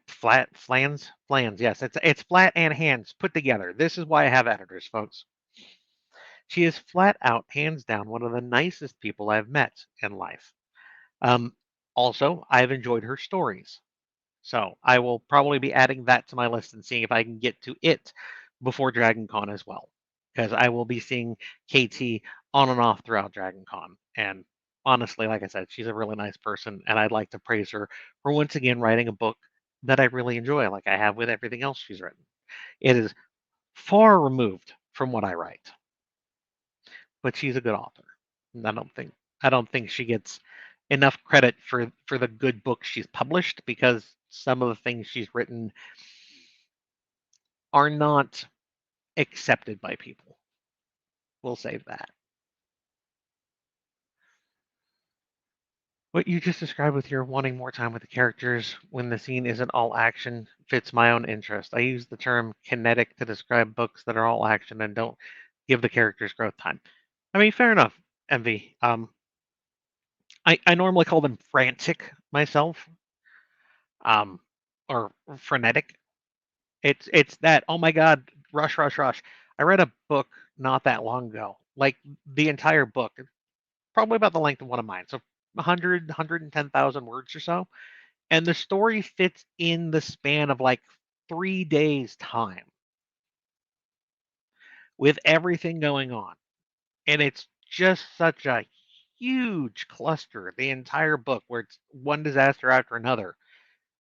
flans. Yes, it's flat and hands put together. This is why I have editors, folks. She is flat out, hands down, one of the nicest people I've met in life. Um, Also, I've enjoyed her stories. So I will probably be adding that to my list and seeing if I can get to it before Dragon Con as well. Because I will be seeing KT on and off throughout Dragon Con. And honestly, like I said, she's a really nice person, and I'd like to praise her for once again writing a book that I really enjoy, like I have with everything else she's written. It is far removed from what I write, but she's a good author. And I don't think she gets enough credit for the good books she's published because some of the things she's written are not accepted by people. We'll say that. What you just described with your wanting more time with the characters when the scene isn't all action fits my own interest. I use the term kinetic to describe books that are all action and don't give the characters growth time. I mean, fair enough, Envy. I normally call them frantic myself, um, or frenetic. It's that, oh my God, rush, rush, rush. I read a book not that long ago, like the entire book, probably about the length of one of mine, so 100, 110,000 words or so. And the story fits in the span of like 3 days' time with everything going on. And it's just such a huge cluster, the entire book, where it's one disaster after another.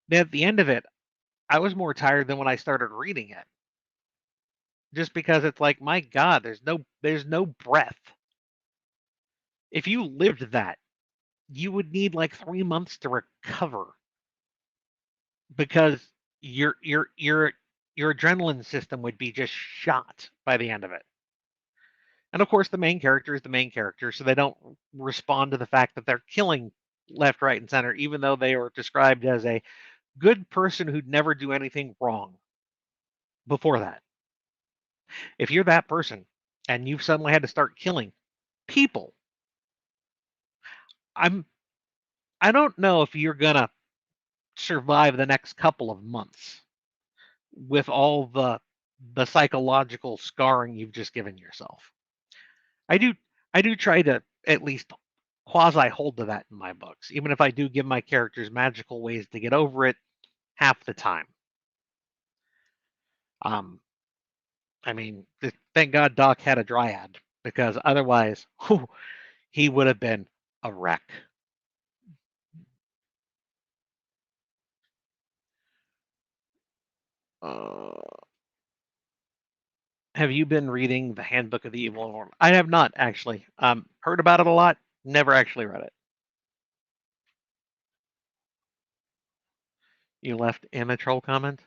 Then at the end of it, I was more tired than when I started reading it. Just because it's like, my God, there's no breath. If you lived that, you would need like 3 months to recover because your adrenaline system would be just shot by the end of it. And of course, the main character is the main character, so they don't respond to the fact that they're killing left, right, and center, even though they are described as a good person who'd never do anything wrong before that. If you're that person and you've suddenly had to start killing people, I'm I don't know if you're gonna survive the next couple of months with all the psychological scarring you've just given yourself. I do I do try to at least quasi hold to that in my books, even if I do give my characters magical ways to get over it half the time. Um, I mean, thank God Doc had a dryad because otherwise, whew, he would have been a wreck. Uh, have you been reading the Handbook of the Evil Worm? I have not actually. Heard about it a lot, never actually read it. You left in a troll comment?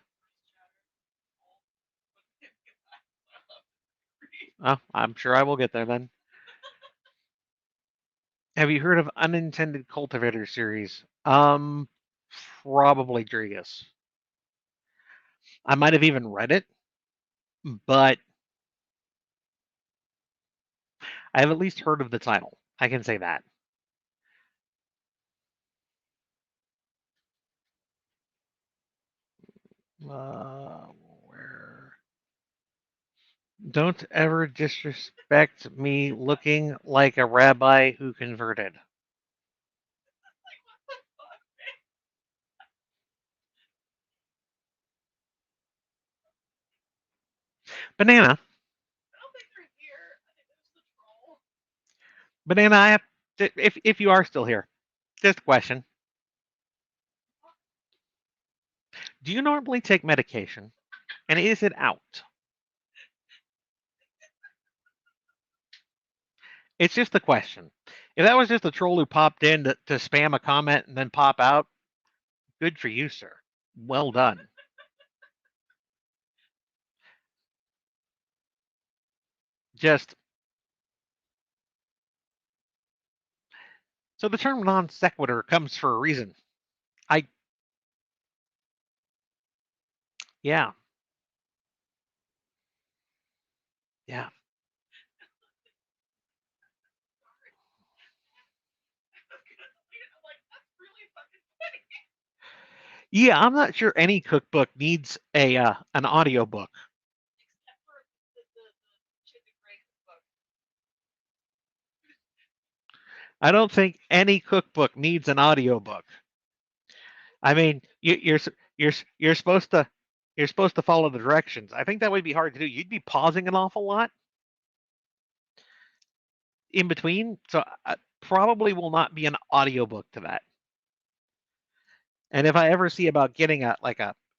Oh, I'm sure I will get there then. Have you heard of Unintended Cultivator series? Probably Drigus. I might have even read it, but I have at least heard of the title. I can say that. Uh, where? Don't ever disrespect me looking like a rabbi who converted. Banana, banana. I have if you are still here, just a question. Do you normally take medication, and is it out? It's just a question. If that was just a troll who popped in to spam a comment and then pop out, good for you, sir. Well done. Just so the term non sequitur comes for a reason. I yeah yeah yeah. I'm not sure any cookbook needs a an audiobook. I don't think any cookbook needs an audiobook. I mean, you're supposed to follow the directions. I think that would be hard to do. You'd be pausing an awful lot in between, so I probably will not be an audiobook to that. And if I ever see about getting a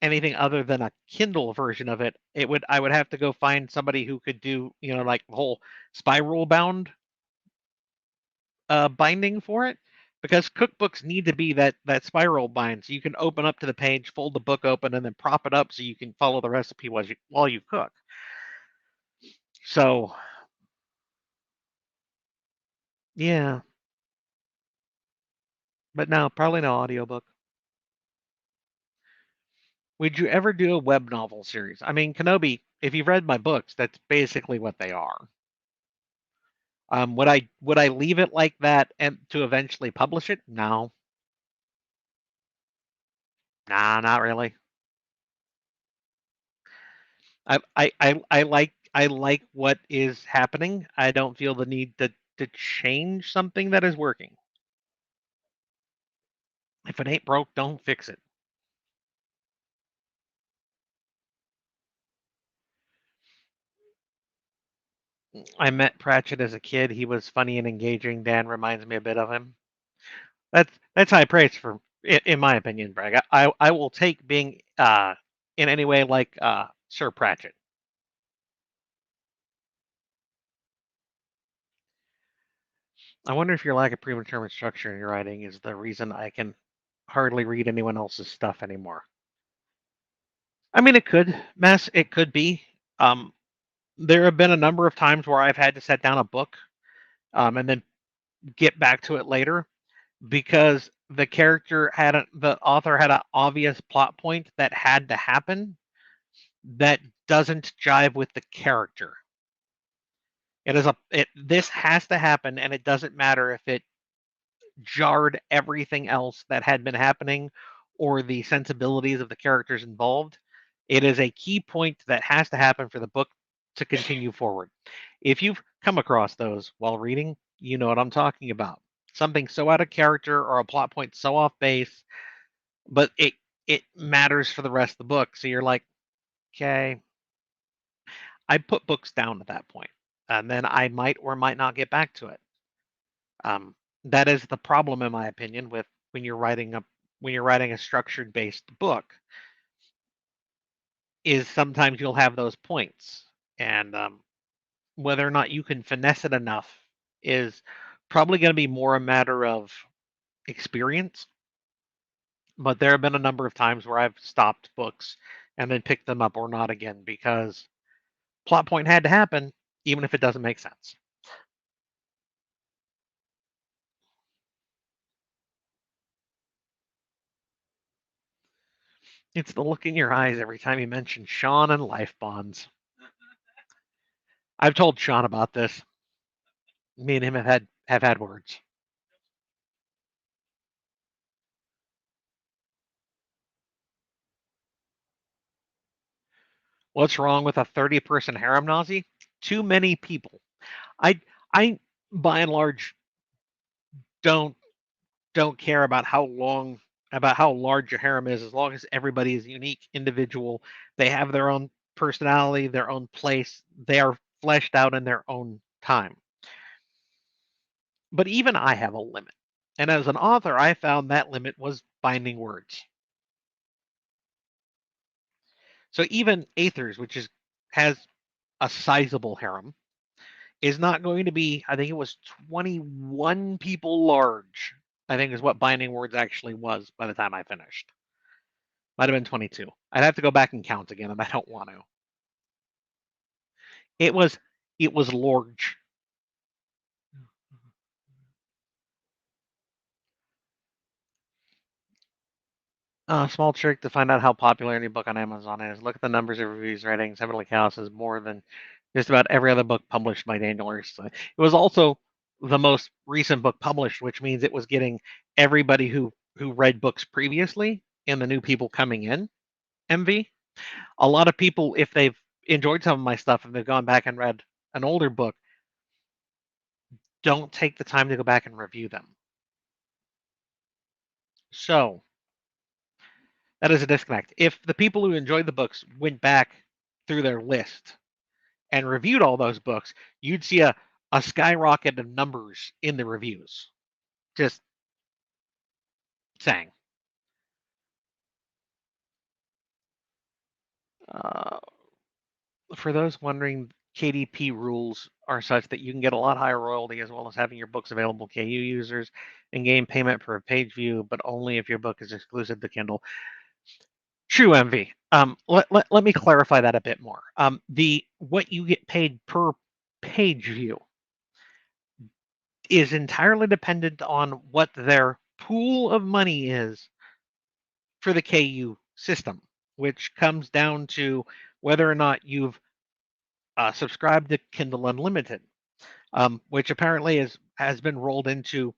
anything other than a Kindle version of it, I would have to go find somebody who could do like the whole spiral bound binding for it, because cookbooks need to be that spiral bind, so you can open up to the page, fold the book open, and then prop it up so you can follow the recipe while you cook. So yeah, but no, probably no audiobook. Would you ever do a web novel series? I mean, Kenobi, if you've read my books, that's basically what they are. Would I leave it like that and to eventually publish it? No. Nah, not really. I like what is happening. I don't feel the need to change something that is working. If it ain't broke, don't fix it. I met Pratchett as a kid. He was funny and engaging. Dan reminds me a bit of him. That's high praise for, in my opinion, Bragg. I will take being in any way like Sir Pratchett. I wonder if your lack of predetermined structure in your writing is the reason I can hardly read anyone else's stuff anymore. I mean, it could, Mess. It could be. Um, there have been a number of times where I've had to set down a book and then get back to it later because the author had an obvious plot point that had to happen that doesn't jive with the character. This has to happen, and it doesn't matter if it jarred everything else that had been happening or the sensibilities of the characters involved. It is a key point that has to happen for the book to continue forward. If you've come across those while reading, you know what I'm talking about. Something so out of character or a plot point so off base, but it matters for the rest of the book. So you're like, okay, I put books down at that point, and then I might or might not get back to it. Um, that is the problem, in my opinion, with when you're writing a structured based book. Is sometimes you'll have those points, and whether or not you can finesse it enough is probably going to be more a matter of experience. But there have been a number of times where I've stopped books and then picked them up or not again because plot point had to happen, even if it doesn't make sense. It's the look in your eyes every time you mention Sean and life bonds. I've told Sean about this. Me and him have had words. What's wrong with a 30-person harem Nazi? too many people. I by and large don't care about how large your harem is, as long as everybody is unique, individual. They have their own personality, their own place. They are fleshed out in their own time. But even I have a limit. And as an author, I found that limit was binding words. So even Aethers, which has a sizable harem, is not going to be, I think it was 21 people large, I think is what Binding Words actually was by the time I finished. Might have been 22. I'd have to go back and count again, and I don't want to. It was large. Small trick to find out how popular any book on Amazon is. Look at the numbers of reviews, ratings. Heavenly Chaos is more than just about every other book published by Daniel Hurst. It was also the most recent book published, which means it was getting everybody who read books previously and the new people coming in. MV. A lot of people, if they've enjoyed some of my stuff and they've gone back and read an older book, don't take the time to go back and review them. So that is a disconnect. If the people who enjoyed the books went back through their list and reviewed all those books, you'd see a skyrocket of numbers in the reviews. Just saying. For those wondering, KDP rules are such that you can get a lot higher royalty as well as having your books available KU users and gain payment per page view, but only if your book is exclusive to Kindle. True, MV. Let me clarify that a bit more. What you get paid per page view is entirely dependent on what their pool of money is for the KU system, which comes down to whether or not you've subscribed to Kindle Unlimited, which apparently has been rolled into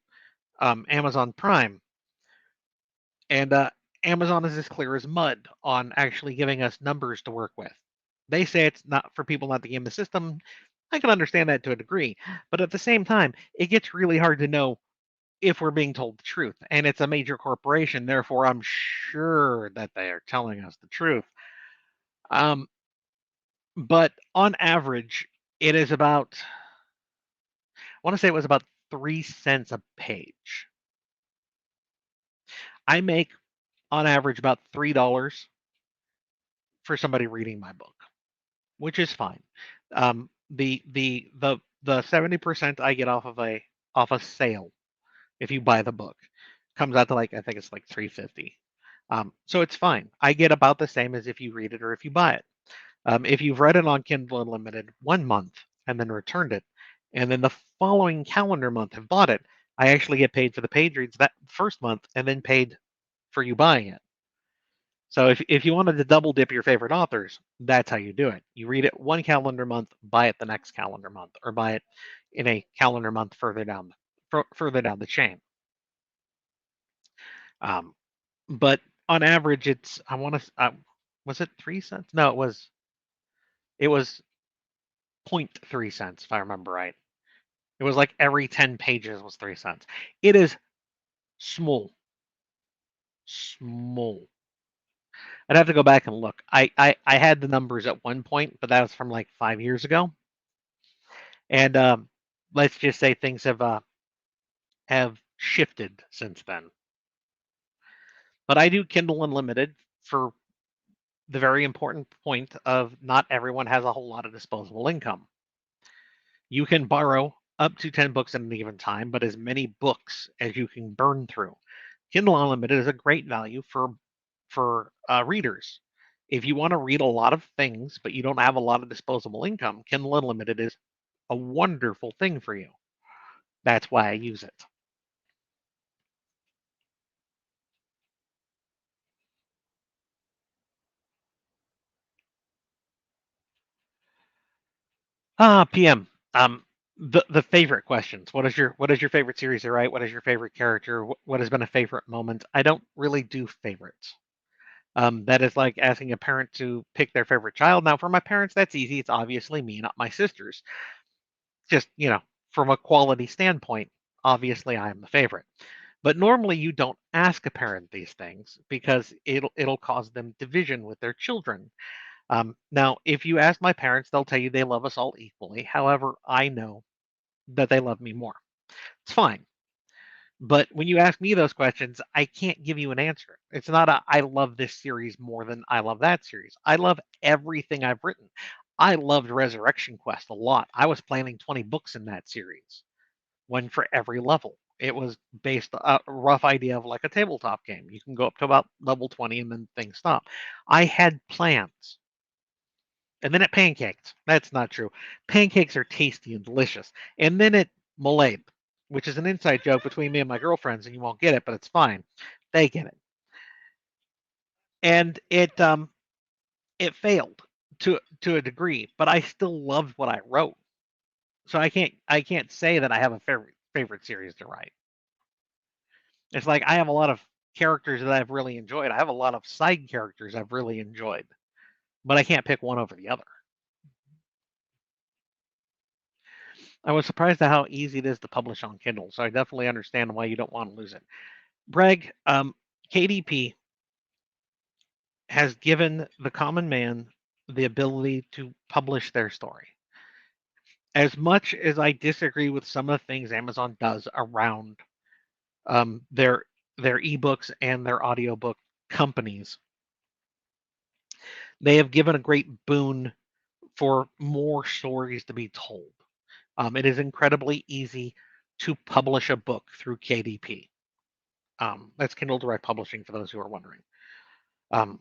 Amazon Prime. And Amazon is as clear as mud on actually giving us numbers to work with. They say it's not for people not to game the system. I can understand that to a degree, but at the same time, it gets really hard to know if we're being told the truth. And it's a major corporation, therefore I'm sure that they are telling us the truth. But on average, it is about, I want to say it was about 3 cents a page. I make on average about $3 for somebody reading my book, which is fine. The 70% I get off a sale if you buy the book comes out to, like, I think it's like $3.50. So it's fine. I get about the same as if you read it or if you buy it. If you've read it on Kindle Unlimited 1 month and then returned it, and then the following calendar month have bought it, I actually get paid for the page reads that first month and then paid for you buying it. So if you wanted to double dip your favorite authors, that's how you do it. You read it 1 calendar month, buy it the next calendar month, or buy it in a calendar month further down the chain. But on average, it's, I want to, was it 3 cents? No, it was 0.3 cents if I remember right. It was like every 10 pages was 3 cents. It is small. Small. I'd have to go back and look. I had the numbers at one point, but that was from like 5 years ago. And let's just say things have shifted since then. But I do Kindle Unlimited for the very important point of not everyone has a whole lot of disposable income. You can borrow up to 10 books at any given time, but as many books as you can burn through. Kindle Unlimited is a great value for readers. If you want to read a lot of things, but you don't have a lot of disposable income, Kindle Unlimited is a wonderful thing for you. That's why I use it. PM. The favorite questions. What is your favorite series to write? What is your favorite character? What has been a favorite moment? I don't really do favorites. That is like asking a parent to pick their favorite child. Now, for my parents, that's easy. It's obviously me, not my sisters. Just, from a quality standpoint, obviously I am the favorite. But normally you don't ask a parent these things because it'll cause them division with their children. Now, if you ask my parents, they'll tell you they love us all equally. However, I know that they love me more. It's fine. But when you ask me those questions, I can't give you an answer. It's not a I love this series more than I love that series. I love everything I've written. I loved Resurrection Quest a lot. I was planning 20 books in that series, one for every level. It was based a rough idea of like a tabletop game. You can go up to about level 20 and then things stop. I had plans. And then it pancaked. That's not true. Pancakes are tasty and delicious. And then it mullayed, which is an inside joke between me and my girlfriends, and you won't get it, but it's fine. They get it. And it failed to a degree, but I still loved what I wrote. So I can't say that I have a favorite series to write. It's like I have a lot of characters that I've really enjoyed. I have a lot of side characters I've really enjoyed, but I can't pick one over the other. I was surprised at how easy it is to publish on Kindle, so I definitely understand why you don't want to lose it. Bragg, KDP has given the common man the ability to publish their story. As much as I disagree with some of the things Amazon does around their ebooks and their audiobook companies, they have given a great boon for more stories to be told. It is incredibly easy to publish a book through KDP. That's Kindle Direct Publishing, for those who are wondering. Um,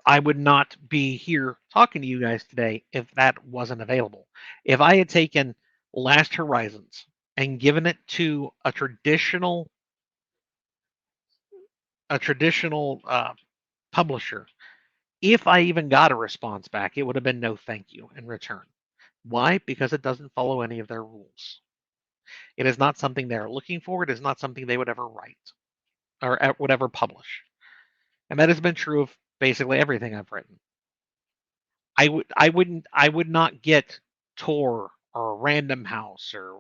I would not be here talking to you guys today if that wasn't available. If I had taken Last Horizons and given it to a traditional publisher, if I even got a response back, it would have been no thank you in return. Why? Because it doesn't follow any of their rules. It is not something they're looking for. It is not something they would ever write or would ever publish. And that has been true of basically everything I've written. I would not get Tor or Random House or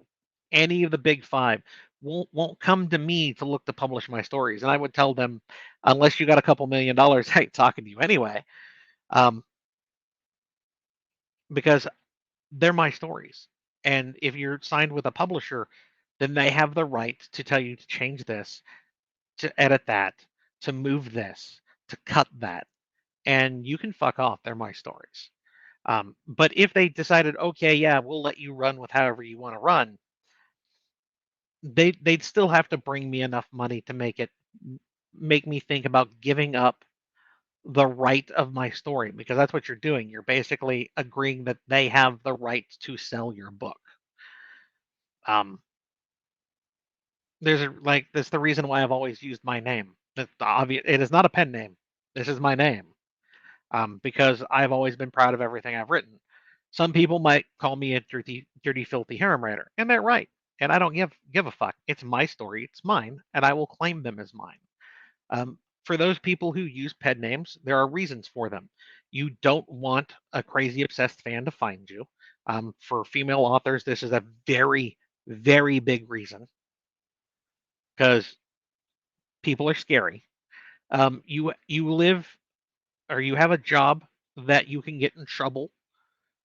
any of the big five won't come to me to look to publish my stories. And I would tell them, unless you got a couple $1,000,000, I ain't talking to you anyway. Um, because they're my stories. And if you're signed with a publisher, then they have the right to tell you to change this, to edit that, to move this, to cut that. And you can fuck off. They're my stories. But if they decided, okay, yeah, we'll let you run with however you want to run, they'd still have to bring me enough money to make me think about giving up the right of my story, because that's what you're doing. You're basically agreeing that they have the right to sell your book. Um, that's the reason why I've always used my name. That's obvious. It is not a pen name. This is my name. Because I've always been proud of everything I've written. Some people might call me a dirty, filthy harem writer, and they're right. And I don't give a fuck. It's my story. It's mine, and I will claim them as mine. For those people who use pen names, there are reasons for them. You don't want a crazy obsessed fan to find you. For female authors, this is a very, very big reason because people are scary. You live or you have a job that you can get in trouble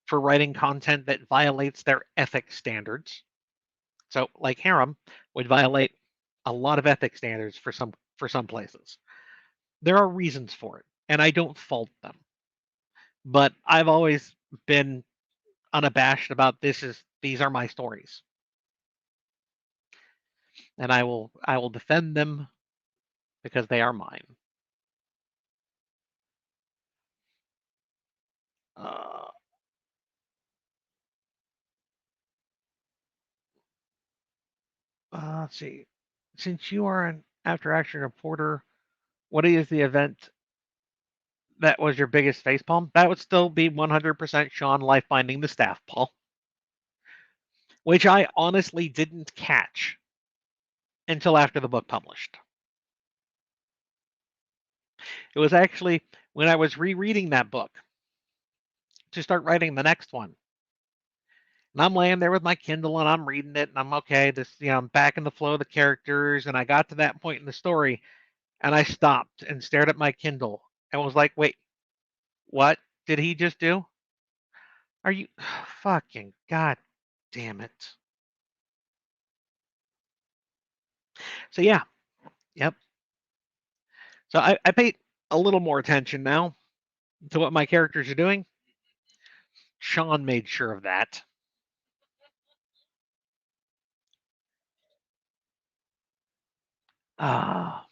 for writing content that violates their ethics standards. So, like harem would violate a lot of ethics standards for some places. There are reasons for it, and I don't fault them. But I've always been unabashed about these are my stories, and I will defend them because they are mine. Uh, let's see. Since you are an after action reporter, what is the event that was your biggest facepalm? That would still be 100% Sean life binding the staff, Paul, which I honestly didn't catch until after the book published. It was actually when I was rereading that book to start writing the next one. And I'm laying there with my Kindle and I'm reading it and I'm okay. I'm back in the flow of the characters. And I got to that point in the story and I stopped and stared at my Kindle and was like, wait, what did he just do? Are you fucking god damn it? So yeah, yep. So I pay a little more attention now to what my characters are doing. Sean made sure of that. Ah,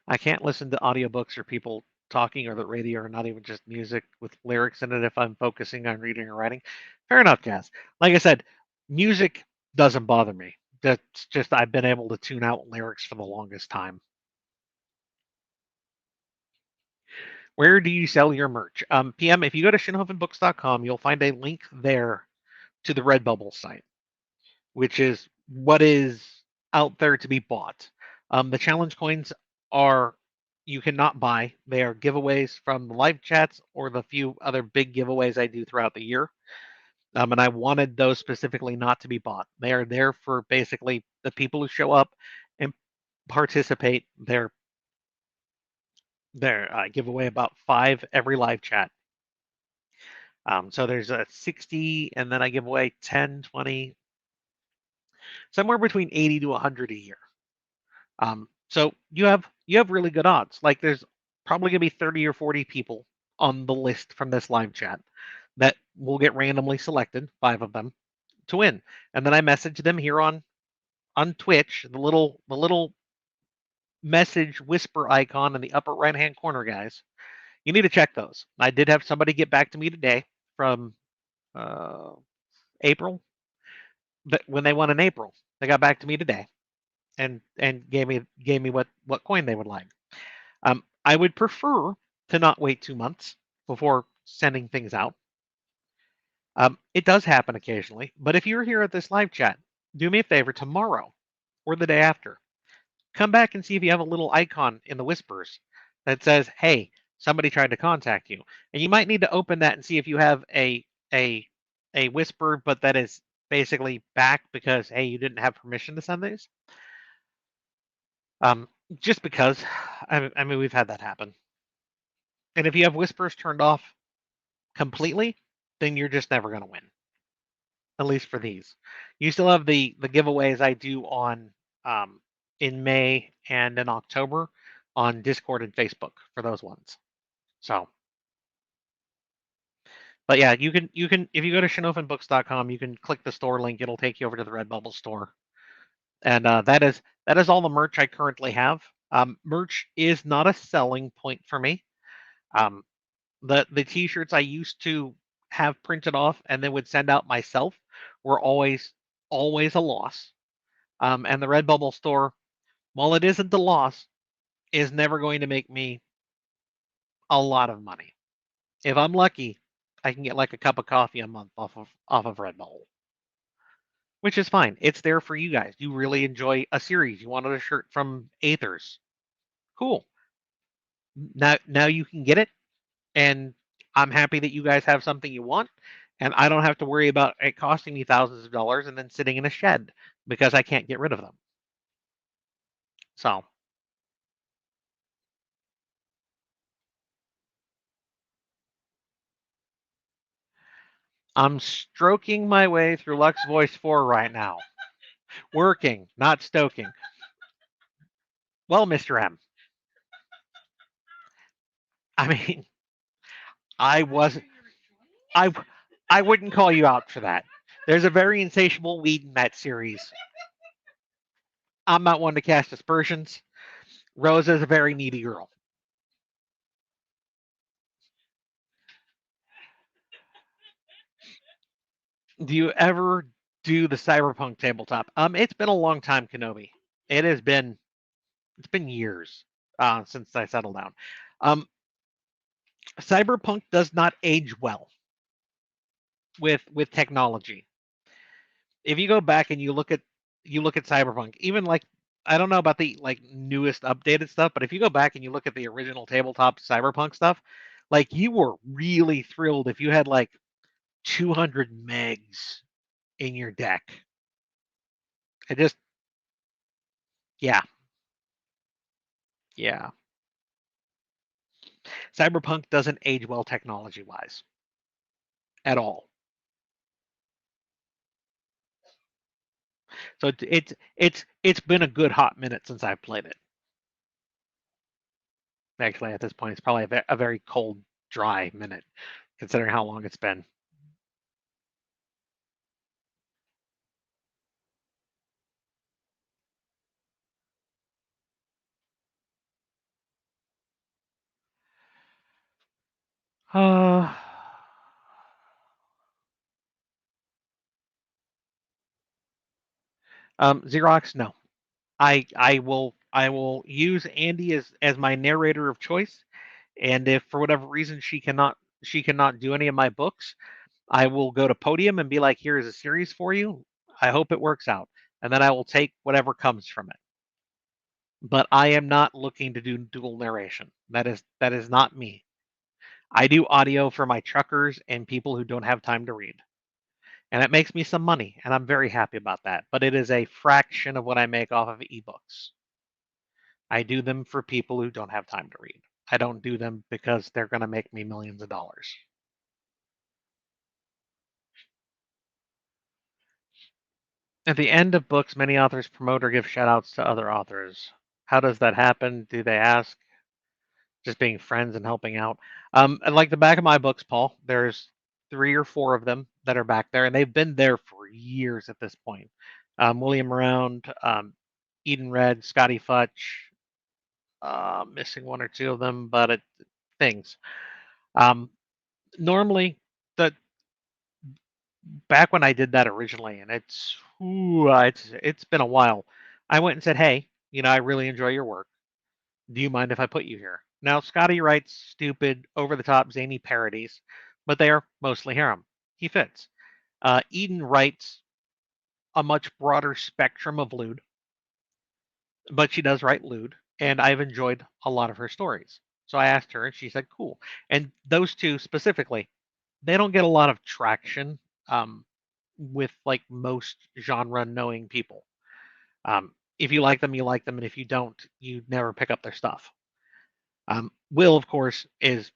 I can't listen to audiobooks or people talking or the radio or not even just music with lyrics in it if I'm focusing on reading or writing. Fair enough, Jazz. Like I said, music doesn't bother me. That's just I've been able to tune out lyrics for the longest time. Where do you sell your merch? PM, if you go to shinhovenbooks.com, you'll find a link there to the Redbubble site, which is what is out there to be bought. The challenge coins are you cannot buy. They are giveaways from the live chats or the few other big giveaways I do throughout the year. And I wanted those specifically not to be bought. They are there for basically the people who show up and participate. They're give away about 5 every live chat. So there's a 60, and then I give away 10, 20, somewhere between 80 to 100 a year. So you have really good odds. Like there's probably gonna be 30 or 40 people on the list from this live chat that will get randomly selected, 5 of them, to win. And then I message them here on Twitch, the little message whisper icon in the upper right hand corner, guys. You need to check those. I did have somebody get back to me today from uh, April, but when they won in April, they got back to me today and gave me what coin they would like. I would prefer to not wait 2 months before sending things out. It does happen occasionally, but if you're here at this live chat, do me a favor tomorrow or the day after. Come back and see if you have a little icon in the whispers that says, "Hey, somebody tried to contact you," and you might need to open that and see if you have a whisper, but that is basically back because hey, you didn't have permission to send these. Um, just because, I mean, we've had that happen. And if you have whispers turned off completely, then you're just never going to win. At least for these, you still have the giveaways I do on in May and in October on Discord and Facebook for those ones. So, but yeah, you can if you go to shinhovenbooks.com, you can click the store link. It'll take you over to the Redbubble store, and that is all the merch I currently have. Merch is not a selling point for me. Um, the t-shirts I used to have printed off and then would send out myself were always a loss. And the Redbubble store, while it isn't a loss, is never going to make me a lot of money. If I'm lucky, I can get like a cup of coffee a month off of Redbubble, which is fine. It's there for you guys. You really enjoy a series. You wanted a shirt from Aethers. Cool. Now you can get it, and I'm happy that you guys have something you want, and I don't have to worry about it costing me thousands of dollars and then sitting in a shed because I can't get rid of them. So I'm stroking my way through Lux Voice 4 right now. Working, not stoking. Well, Mr. M, I mean, I wasn't. I I wouldn't call you out for that. There's a very insatiable weed in that series. I'm not one to cast aspersions. Rosa is a very needy girl. Do you ever do the cyberpunk tabletop? It's been a long time, Kenobi. It has been it's been years since I settled down. Um, cyberpunk does not age well with technology. If you go back and you look at cyberpunk, even like I don't know about the like newest updated stuff, but if you go back and you look at the original tabletop Cyberpunk stuff, like you were really thrilled if you had like 200 megs in your deck. It just, yeah, yeah. Cyberpunk doesn't age well technology wise at all. So it's been a good hot minute since I've played it. Actually, at this point, it's probably a very cold, dry minute, considering how long it's been. Uh, Xerox, no. I will use Andy as my narrator of choice, and if for whatever reason she cannot do any of my books, I will go to Podium and be like, here is a series for you. I hope it works out, and then I will take whatever comes from it. But I am not looking to do dual narration. That is not me. I do audio for my truckers and people who don't have time to read. And it makes me some money, and I'm very happy about that. But it is a fraction of what I make off of ebooks. I do them for people who don't have time to read. I don't do them because they're going to make me millions of dollars. At the end of books, many authors promote or give shout outs to other authors. How does that happen? Do they ask? Just being friends and helping out. And like the back of my books, Paul, there's 3 or 4 of them that are back there, and they've been there for years at this point. William Round, Eden Red, Scotty Futch, missing 1 or 2 of them, but things. Um, normally, the back when I did that originally, and it's been a while. I went and said, "Hey, I really enjoy your work. Do you mind if I put you here?" Now, Scotty writes stupid, over the top, zany parodies, but they are mostly harem. He fits. Eden writes a much broader spectrum of lewd, but she does write lewd, and I've enjoyed a lot of her stories. So I asked her, and she said, "Cool." And those two specifically, they don't get a lot of traction um, with like most genre knowing people. If you like them, you like them, and if you don't, you never pick up their stuff. Will, of course, is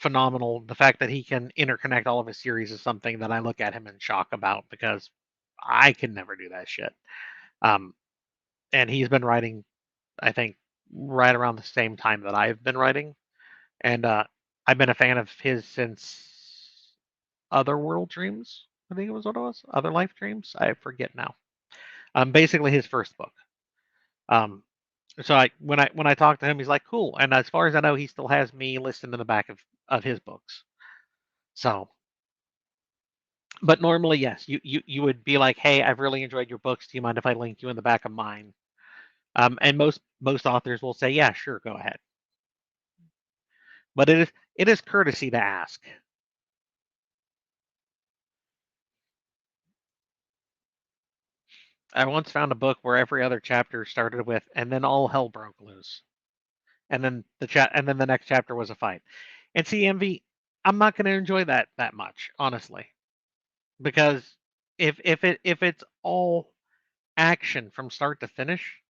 phenomenal. The fact that he can interconnect all of his series is something that I look at him in shock about because I can never do that shit. Um, and he's been writing, I think, right around the same time that I've been writing, and I've been a fan of his since Other World Dreams. I think it was what it was. Other Life Dreams. I forget now. Basically his first book. Um, so when I talked to him, he's like, "Cool." And as far as I know, he still has me listed in the back of his books. So, but normally, yes, you would be like, "Hey, I've really enjoyed your books. Do you mind if I link you in the back of mine?" And most authors will say, "Yeah, sure, go ahead." But it is courtesy to ask. I once found a book where every other chapter started with, "and then all hell broke loose," and then the next chapter was a fight. And see, Envy, I'm not going to enjoy that much, honestly, because if it's all action from start to finish,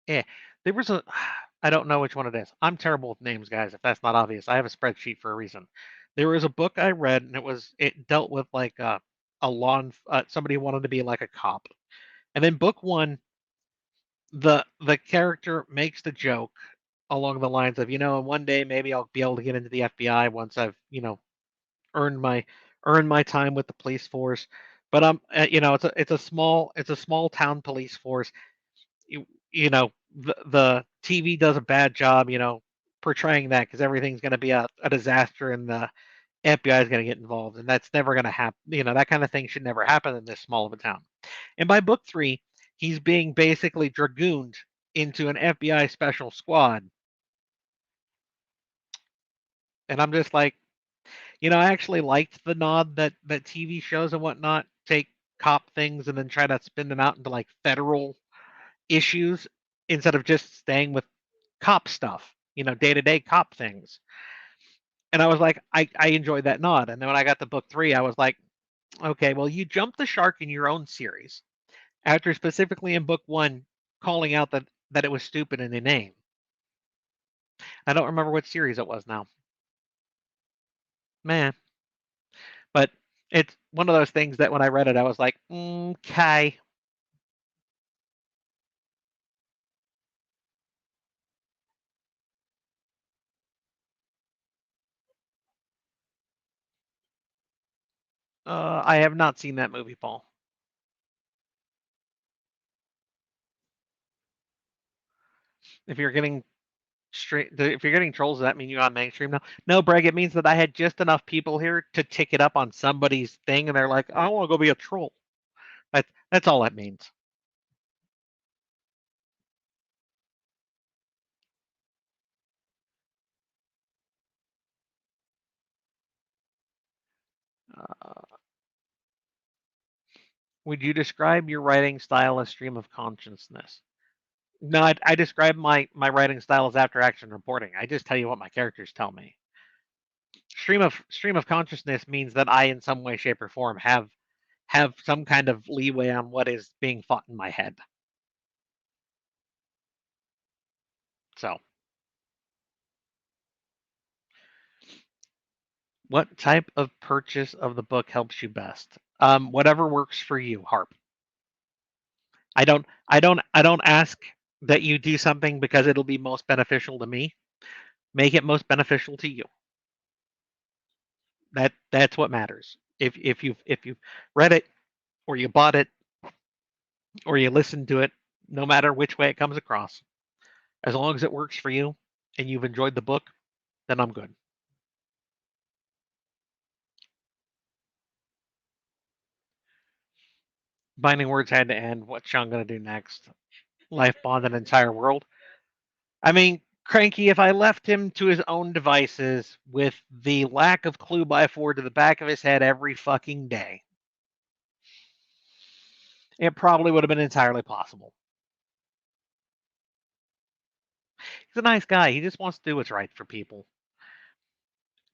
eh. There was a I don't know which one it is. I'm terrible with names, guys, if that's not obvious. I have a spreadsheet for a reason. There was a book I read, and it dealt with like a somebody who wanted to be like a cop. And then book 1, the character makes the joke along the lines of, one day maybe I'll be able to get into the FBI once I've, earned my earned my time with the police force. But it's a small town police force. The TV does a bad job, portraying that because everything's going to be a disaster and the FBI is going to get involved, and that's never going to happen. That kind of thing should never happen in this small of a town. And by book 3, he's being basically dragooned into an FBI special squad, and I'm just like, I actually liked the nod that TV shows and whatnot take cop things and then try to spin them out into like federal issues instead of just staying with cop stuff, day-to-day cop things. And I was like, I enjoyed that nod. And then when I got to book 3, I was like, okay, well, you jumped the shark in your own series after specifically in book 1 calling out that it was stupid in the name. I don't remember what series it was now. Man. But it's one of those things that when I read it, I was like, okay. I have not seen that movie, Paul. If you're getting if you're getting trolls, does that mean you're on mainstream now? No, Breg, it means that I had just enough people here to tick it up on somebody's thing, and they're like, I want to go be a troll. That's all that means. Uh, would you describe your writing style as stream of consciousness? No, I describe my writing style as after action reporting. I just tell you what my characters tell me. Stream of consciousness means that I, in some way, shape, or form, have some kind of leeway on what is being fought in my head. So, what type of purchase of the book helps you best? Whatever works for you, Harp. I don't ask that you do something because it'll be most beneficial to me. Make it most beneficial to you. That's what matters. If you read it or you bought it or you listened to it, no matter which way it comes across, as long as it works for you and you've enjoyed the book, then I'm good. Binding Words had to end. What's Sean gonna do next? Life bond an entire world. I mean, Cranky, if I left him to his own devices with the lack of clue by 4 to the back of his head every fucking day, it probably would have been entirely possible. He's a nice guy. He just wants to do what's right for people.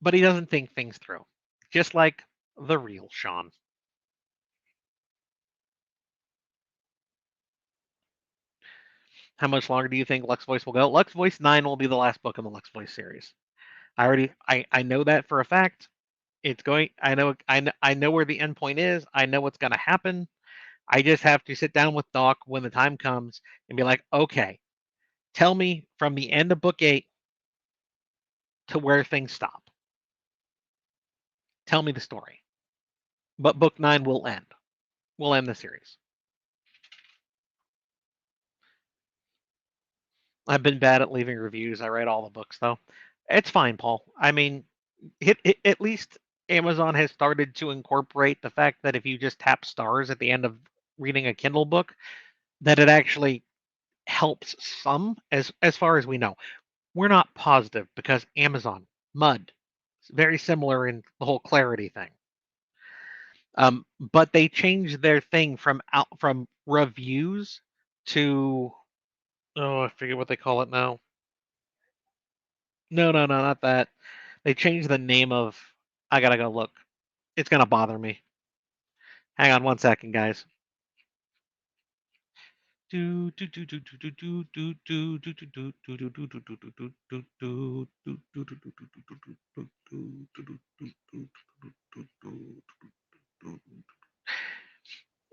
But he doesn't think things through. Just like the real Sean. How much longer do you think Lux Voice will go? Lux Voice 9 will be the last book in the Lux Voice series. I know that for a fact. It's going I know where the end point is. I know what's gonna happen. I just have to sit down with Doc when the time comes and be like, okay, tell me from the end of book 8 to where things stop. Tell me the story. But book 9 will end. We'll end the series. I've been bad at leaving reviews. I write all the books though. It's fine, Paul. I mean, at least Amazon has started to incorporate the fact that if you just tap stars at the end of reading a Kindle book, that it actually helps some as far as we know. We're not positive because Amazon, mud, it's very similar in the whole clarity thing. But they changed their thing from reviews to I forget what they call it now. No, not that. They changed the name of. I gotta go look. It's gonna bother me. Hang on 1 second, guys.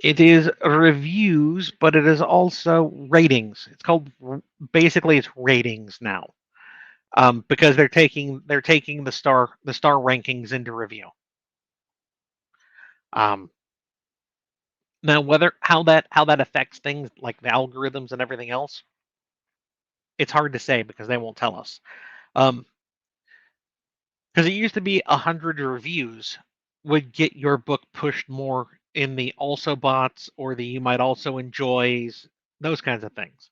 It is reviews, but it is also ratings. It's called basically it's ratings now, because they're taking the star rankings into review. Um, Now whether how that affects things like the algorithms and everything else, it's hard to say because they won't tell us. Um, because it used to be 100 reviews would get your book pushed more in the also bots or the you might also enjoys, those kinds of things.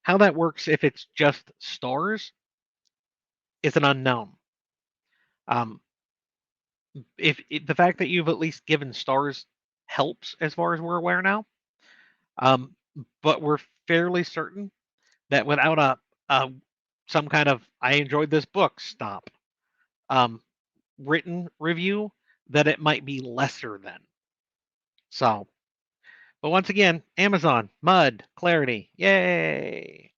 How that works if it's just stars is an unknown. Um, if the fact that you've at least given stars helps as far as we're aware now, um, but we're fairly certain that without a some kind of I enjoyed this book stop um, written review, that it might be lesser than. So, but once again, Amazon, Mud, Clarity, yay!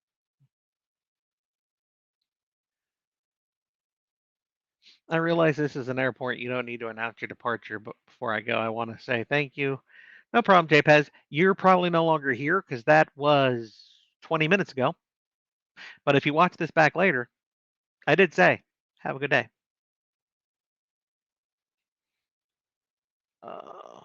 I realize this is an airport. You don't need to announce your departure, but before I go, I want to say thank you. No problem, JPEZ. You're probably no longer here because that was 20 minutes ago. But if you watch this back later, I did say, have a good day. Uh,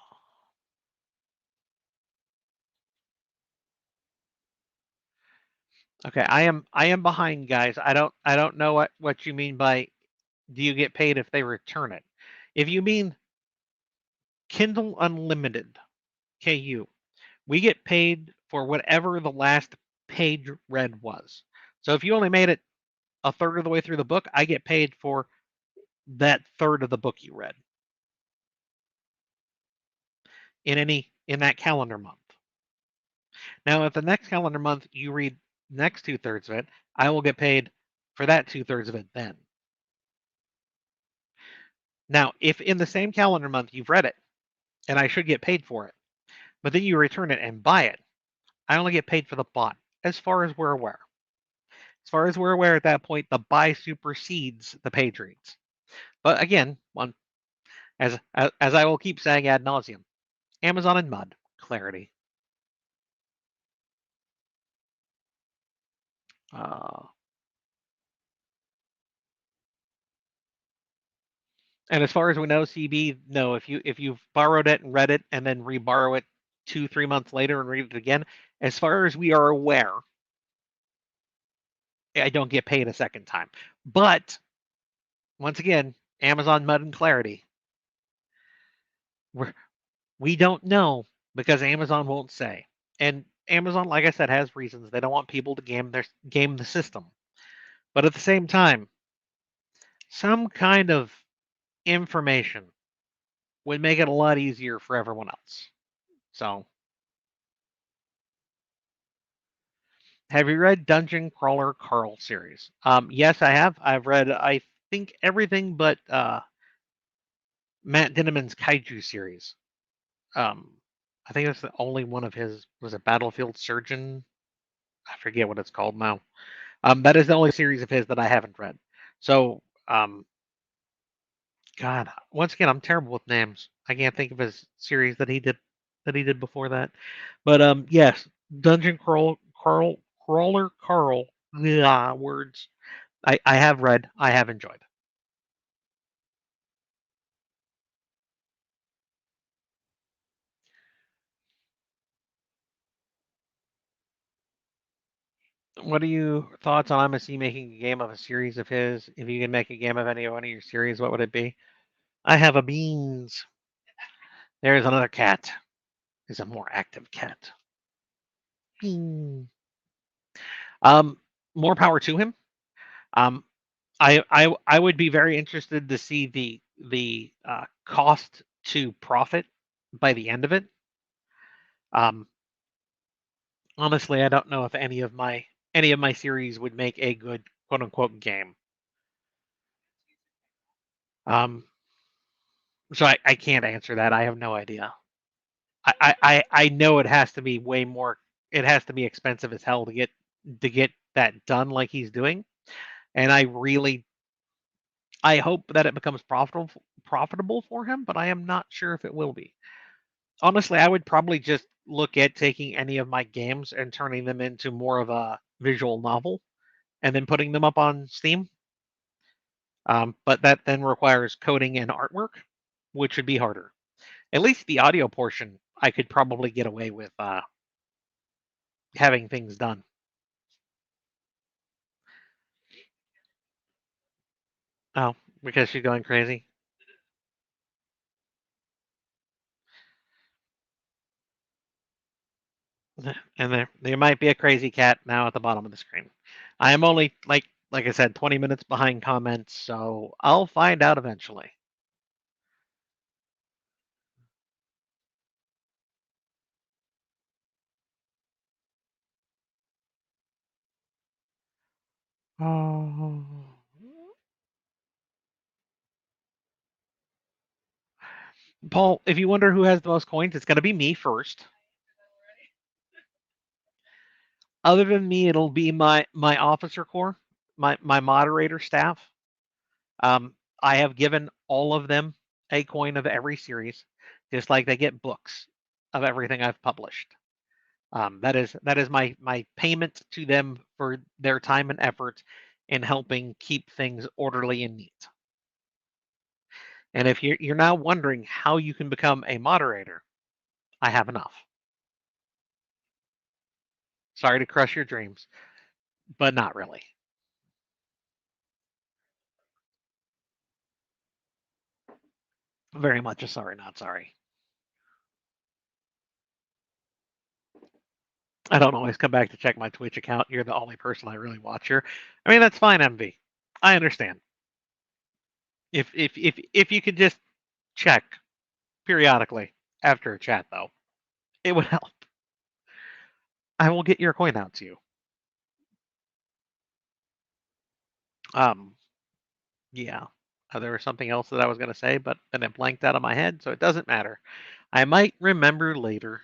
okay, I am behind, guys. I don't know what you mean by do you get paid if they return it? If you mean Kindle Unlimited, KU, we get paid for whatever the last page read was. So if you only made it a third of the way through the book, I get paid for that third of the book you read in that calendar month. Now, if the next calendar month you read next 2/3 of it, I will get paid for that 2/3 of it then. Now, if in the same calendar month you've read it, and I should get paid for it, but then you return it and buy it, I only get paid for the bought, as far as we're aware. As far as we're aware at that point, the buy supersedes the page reads. But again, as I will keep saying ad nauseum, Amazon and Mud, clarity. Uh, and as far as we know, CB, no. If you've borrowed it and read it and then reborrow it 2-3 months later and read it again, as far as we are aware, I don't get paid a second time. But once again, Amazon Mud and Clarity, we don't know because Amazon won't say. And Amazon, like I said, has reasons. They don't want people to game the system. But at the same time, some kind of information would make it a lot easier for everyone else. So, have you read Dungeon Crawler Carl series? Yes, I have. I've read, I think, everything but Matt Dinniman's Kaiju series. Um, I think that's the only one of his. Was it Battlefield Surgeon? I forget what it's called now. That is the only series of his that I haven't read. So, God, once again, I'm terrible with names. I can't think of his series that he did before that. But yes, Crawler Carl. Yeah, words. I have read. I have enjoyed. What are your thoughts on MSC making a game of a series of his? If you can make a game of any one of your series, what would it be? I have a beans. There's another cat. Is a more active cat. Hmm. Um, More power to him. Um, I would be very interested to see the cost to profit by the end of it. Um, Honestly, I don't know if any of my series would make a good quote unquote game. Um, so I can't answer that. I have no idea. I know it has to be way more. It has to be expensive as hell to get that done like he's doing. And I hope that it becomes profitable for him, but I am not sure if it will be. Honestly, I would probably just look at taking any of my games and turning them into more of a visual novel and then putting them up on Steam. But that then requires coding and artwork, which would be harder. At least the audio portion, I could probably get away with having things done. Oh, because she's going crazy. And there might be a crazy cat now at the bottom of the screen. I am only like I said, 20 minutes behind comments, so I'll find out eventually. Oh. Paul, if you wonder who has the most coins, it's going to be me first. Other than me, it'll be my officer corps, my moderator staff. I have given all of them a coin of every series, just like they get books of everything I've published. That is my payment to them for their time and effort in helping keep things orderly and neat. And if you're now wondering how you can become a moderator, I have enough. Sorry to crush your dreams, but not really. Very much a sorry, not sorry. I don't always come back to check my Twitch account. You're the only person I really watch here. I mean, that's fine, MV. I understand. If you could just check periodically after a chat, though, it would help. I will get your coin out to you. Um, yeah. There was something else that I was going to say, but then it blanked out of my head, so it doesn't matter. I might remember later.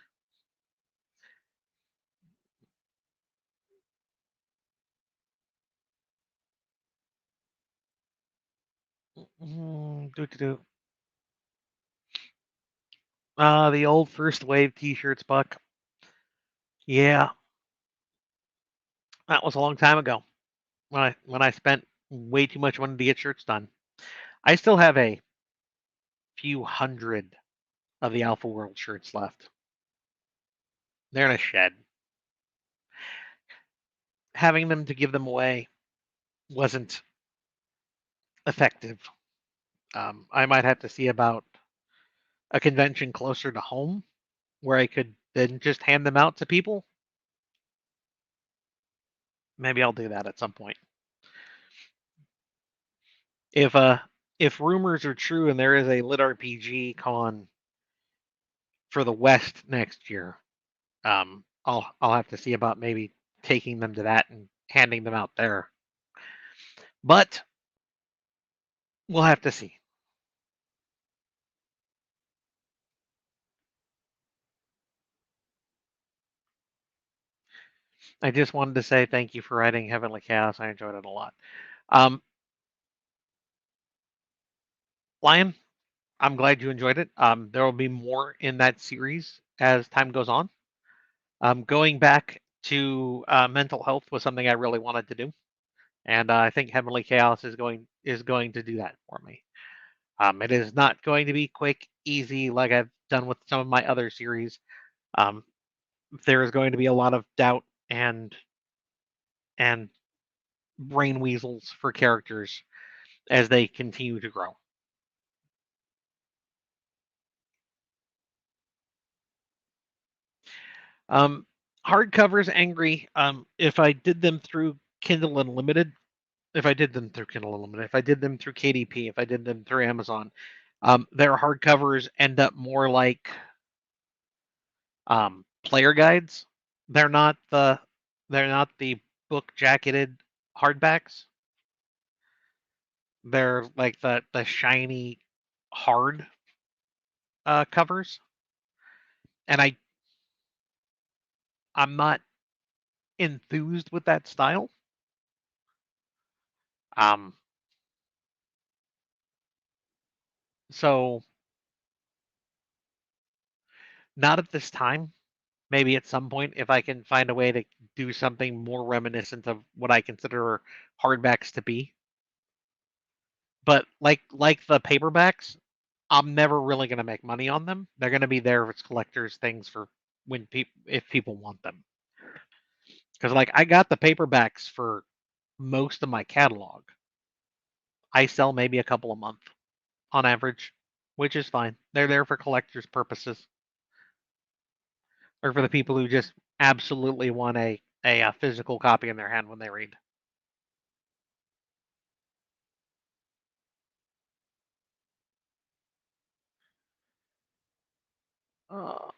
Do. The old first wave T-shirts, Buck. Yeah, that was a long time ago when I spent way too much money to get shirts done. I still have a few hundred of the Alpha World shirts left. They're in a shed. Having them to give them away wasn't effective. I might have to see about a convention closer to home where I could then just hand them out to people. Maybe I'll do that at some point. If uh if rumors are true and there is a lit RPG con for the West next year, I'll have to see about maybe taking them to that and handing them out there. But we'll have to see. I just wanted to say thank you for writing Heavenly Chaos. I enjoyed it a lot. Um, Lion, I'm glad you enjoyed it. There will be more in that series as time goes on. Going back to mental health was something I really wanted to do, and I think Heavenly Chaos is going to do that for me. It is not going to be quick, easy like I've done with some of my other series. Um, there is going to be a lot of doubt and brain weasels for characters as they continue to grow. Um, Hardcovers, angry. If I did them through Kindle Unlimited, if I did them through Kindle Unlimited, if I did them through KDP, if I did them through Amazon, their hardcovers end up more like player guides. They're not the they're not the book jacketed hardbacks. They're like the shiny hard covers, and I'm not enthused with that style. Um, so not at this time. Maybe at some point, if I can find a way to do something more reminiscent of what I consider hardbacks to be. But like the paperbacks, I'm never really going to make money on them. They're going to be there as collectors things for when people if people want them. Because like I got the paperbacks for most of my catalog. I sell maybe a couple a month on average, which is fine. They're there for collectors' purposes, or for the people who just absolutely want a physical copy in their hand when they read. Uh,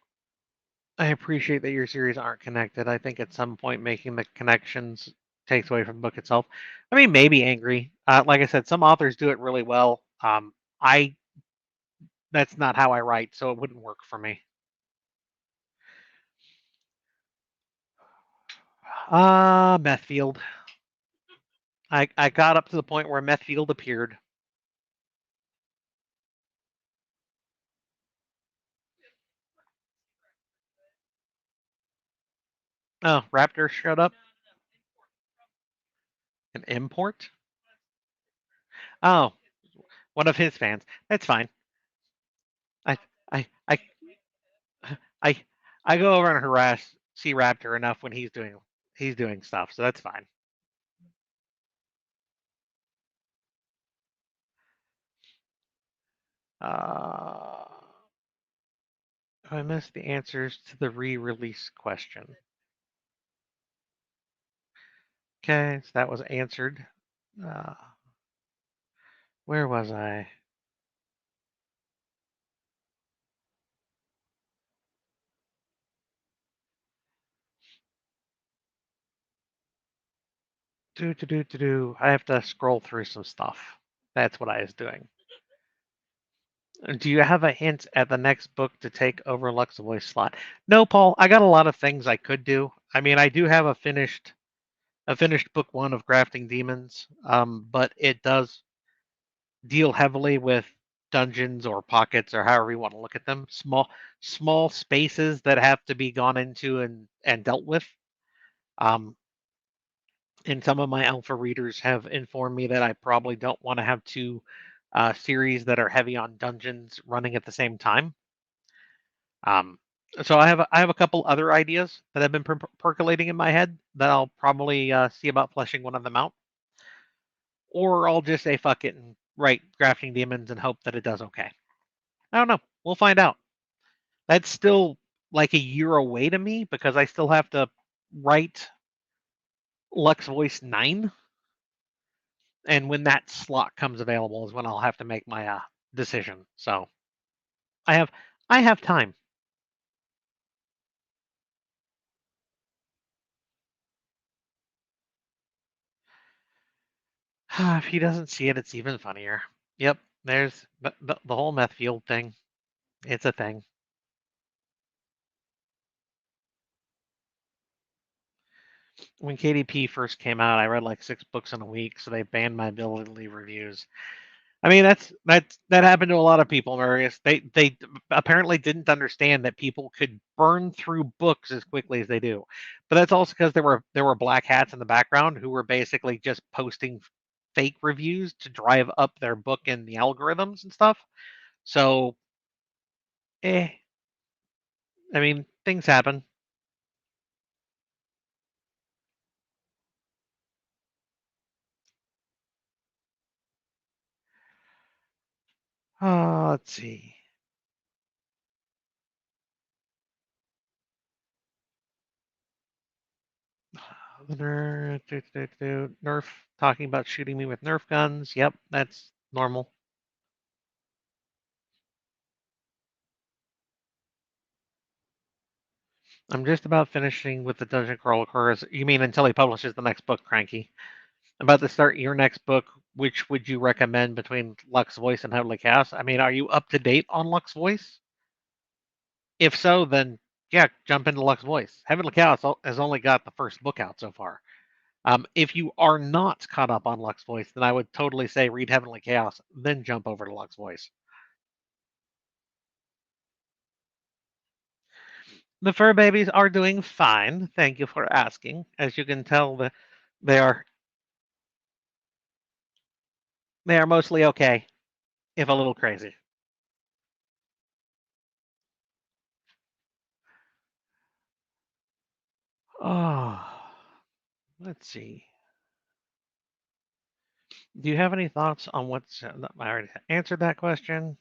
I appreciate that your series aren't connected. I think at some point making the connections takes away from the book itself. I mean, maybe angry. Like I said, some authors do it really well. I That's not how I write, so it wouldn't work for me. Methfield. I got up to the point where Methfield appeared. Oh, Raptor showed up. An import? Oh, one of his fans. That's fine. I I I I I go over and harass C Raptor enough when he's doing stuff, so that's fine. Uh, I missed the answers to the re-release question. Okay, so that was answered. Uh, where was I? I have to scroll through some stuff. That's what I was doing. Do you have a hint at the next book to take over Lux Voice slot? No, Paul. I got a lot of things I could do. I mean, I do have a finished book one of Grafting Demons, but it does deal heavily with dungeons or pockets or however you want to look at them. Small spaces that have to be gone into and dealt with. Um, and some of my alpha readers have informed me that I probably don't want to have two series that are heavy on dungeons running at the same time. Um, so I have a couple other ideas that have been percolating in my head that I'll probably see about fleshing one of them out, or I'll just say fuck it and write Grafting Demons and hope that it does okay. I don't know. We'll find out. That's still like a year away to me because I still have to write Lux Voice 9, and when that slot comes available is when I'll have to make my decision. So I have I have time. If he doesn't see it, it's even funnier. Yep, there's the whole meth field thing. It's a thing. When KDP first came out, I read like 6 books in a week, so they banned my ability to leave reviews. I mean, that happened to a lot of people, Marius. They apparently didn't understand that people could burn through books as quickly as they do. But that's also because there were black hats in the background who were basically just posting fake reviews to drive up their book in the algorithms and stuff. So, eh, I mean, things happen. Let's see. Nerf talking about shooting me with Nerf guns. Yep, that's normal. I'm just about finishing with the Dungeon Crawler. You mean until he publishes the next book, Cranky? I'm about to start your next book. Which would you recommend between Lux Voice and Heavenly Chaos? I mean, are you up to date on Lux Voice? If so, then yeah, jump into Lux Voice. Heavenly Chaos has only got the first book out so far. If you are not caught up on Lux Voice, then I would totally say read Heavenly Chaos, then jump over to Lux Voice. The fur babies are doing fine. Thank you for asking. As you can tell, they are they are mostly okay, if a little crazy. Oh, let's see. Do you have any thoughts on what's? I already answered that question.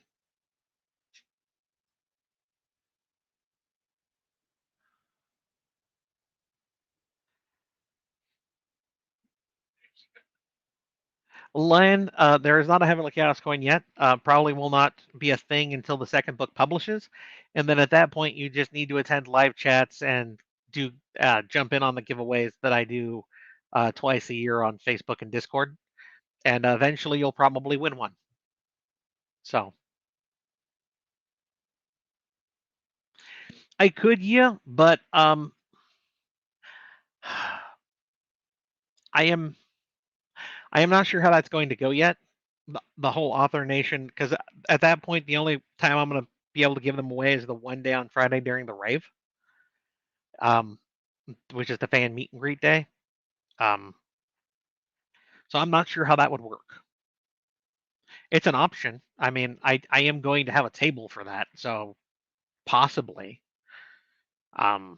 Len, there is not a Heavenly Chaos coin yet. Probably will not be a thing until the second book publishes, and then at that point, you just need to attend live chats and do jump in on the giveaways that I do twice a year on Facebook and Discord, and eventually you'll probably win one. So I could, yeah, but I am not sure how that's going to go yet. The whole Author Nation, because at that point the only time I'm going to be able to give them away is the one day on Friday during the rave, um, which is the fan meet and greet day. So I'm not sure how that would work. It's an option. I mean, I am going to have a table for that, so possibly. I'll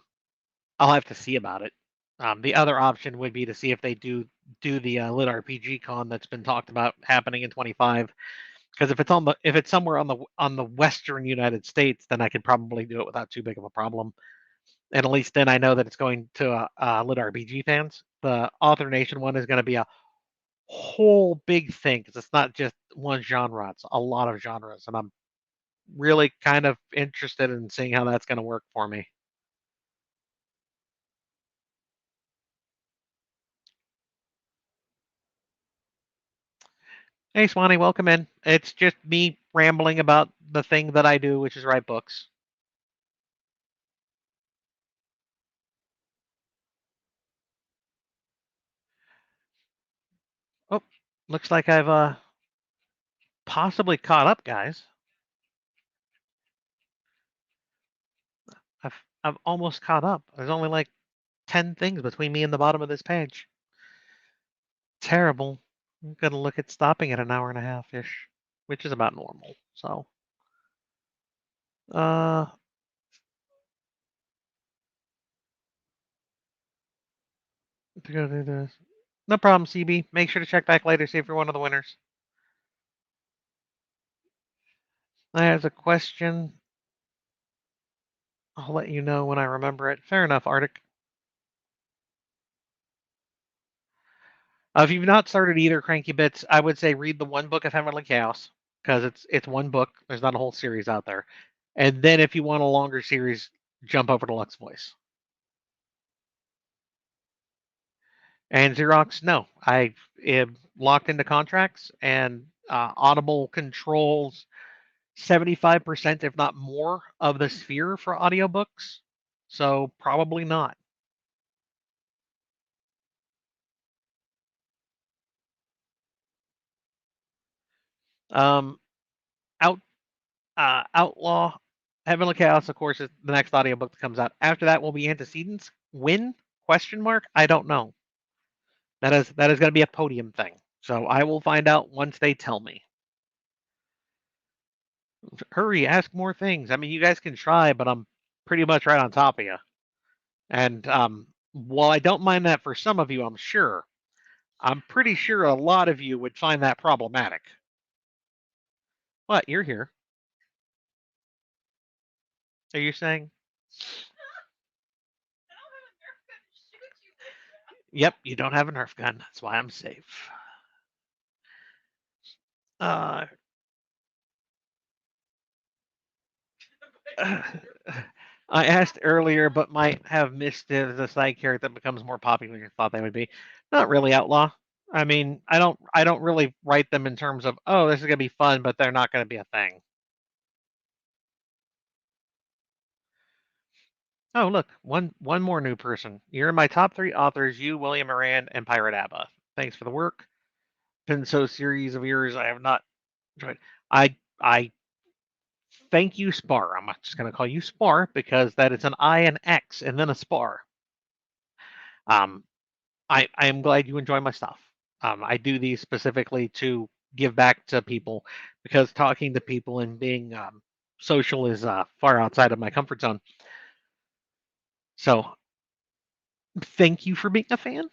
have to see about it. The other option would be to see if they do the Lit RPG Con that's been talked about happening in 25. Because if it's somewhere on the Western United States, then I could probably do it without too big of a problem. And at least then I know that it's going to Lit RPG fans. The Author Nation one is going to be a whole big thing because it's not just one genre; it's a lot of genres, and I'm really kind of interested in seeing how that's going to work for me. Hey, Swanee, welcome in. It's just me rambling about the thing that I do, which is write books. Oh, looks like I've possibly caught up, guys. I've almost caught up. There's only like 10 things between me and the bottom of this page. Terrible. I'm gonna look at stopping at an hour and a half ish, which is about normal. So, uh, to go do this. No problem, CB. Make sure to check back later, see if you're one of the winners. There's a question. I'll let you know when I remember it. Fair enough, Arctic. If you've not started either Cranky Bits, I would say read the one book of Heavenly Chaos because it's one book. There's not a whole series out there. And then if you want a longer series, jump over to Lux Voice. And Xerox, no, I am locked into contracts, and Audible controls 75%, if not more, of the sphere for audiobooks. So probably not. Um, out Outlaw Heavenly Chaos, of course, is the next audiobook that comes out. After that will be Antecedents. When? Question mark. I don't know. That is going to be a podium thing. So I will find out once they tell me. Hurry, ask more things. I mean, you guys can try, but I'm pretty much right on top of you. And while I don't mind that for some of you, I'm pretty sure a lot of you would find that problematic. What? You're here. Are you saying? Yep, you don't have a Nerf gun. That's why I'm safe. Uh, I asked earlier, but might have missed it as a side character that becomes more popular than you thought they would be. Not really Outlaw. I mean, I don't really write them in terms of, oh, this is gonna be fun, but they're not gonna be a thing. Oh, look, one more new person. You're in my top 3 authors, you, William Moran, and Pirate Abba. Thanks for the work. Pinso series of yours I have not enjoyed. I thank you, Spar. I'm just gonna call you Spar because that is an I, an X, and then a Spar. Um, I am glad you enjoy my stuff. I do these specifically to give back to people because talking to people and being social is far outside of my comfort zone. So thank you for being a fan.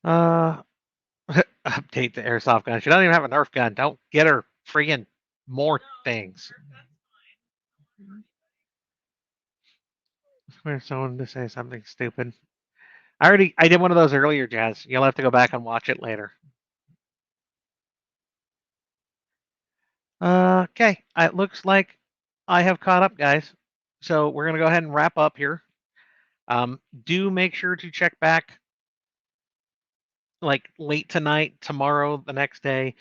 Uh, Update the airsoft gun. She doesn't even have a Nerf gun. Don't get her freaking more things. Where's someone to say something stupid? I did one of those earlier, Jazz. You'll have to go back and watch it later. Okay, it looks like I have caught up, guys. So we're going to go ahead and wrap up here. Do make sure to check back like late tonight, tomorrow, the next day.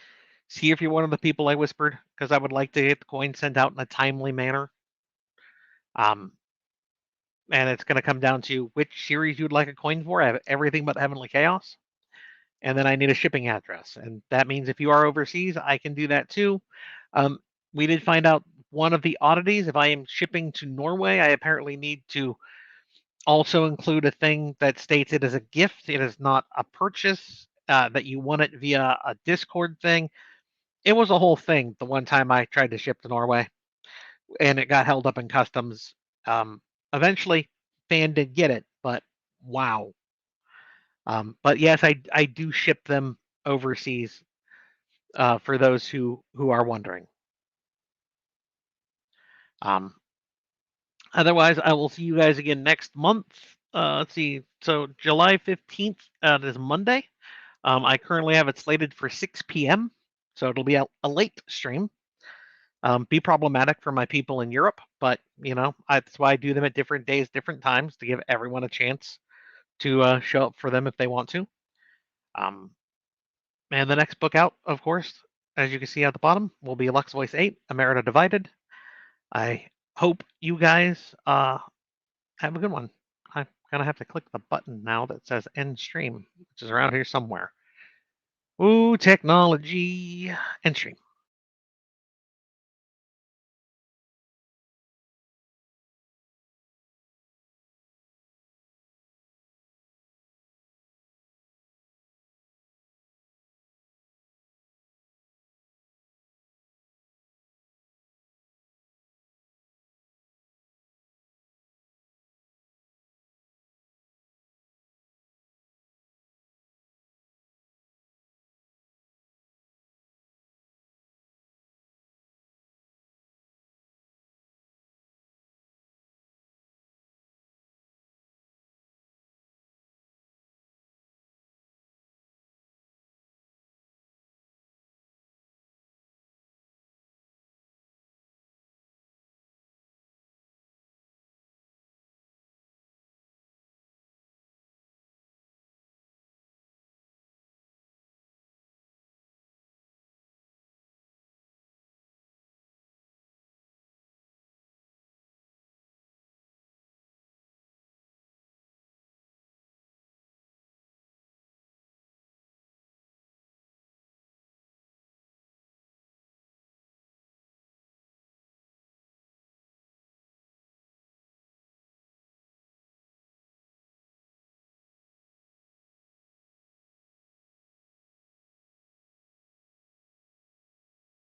See if you're one of the people I whispered, because I would like to get the coin sent out in a timely manner. And it's going to come down to which series you'd like a coin for. I have everything but Heavenly Chaos. And then I need a shipping address. And that means if you are overseas, I can do that too. We did find out one of the oddities. If I am shipping to Norway, I apparently need to also include a thing that states it is a gift. It is not a purchase, that you want it via a Discord thing. It was a whole thing the one time I tried to ship to Norway, and it got held up in customs. Eventually, Fan did get it, but wow. But yes, I do ship them overseas, for those who are wondering. Um, Otherwise, I will see you guys again next month. Let's see. So July 15th is Monday. I currently have it slated for 6 p.m., so it'll be a late stream. Be problematic for my people in Europe, but that's why I do them at different days, different times to give everyone a chance to show up for them if they want to. And the next book out, of course, as you can see at the bottom, will be Lux Voice 8, Emerita Divided. I hope you guys have a good one. I'm going to have to click the button now that says end stream, which is around here somewhere. Ooh, technology. End stream.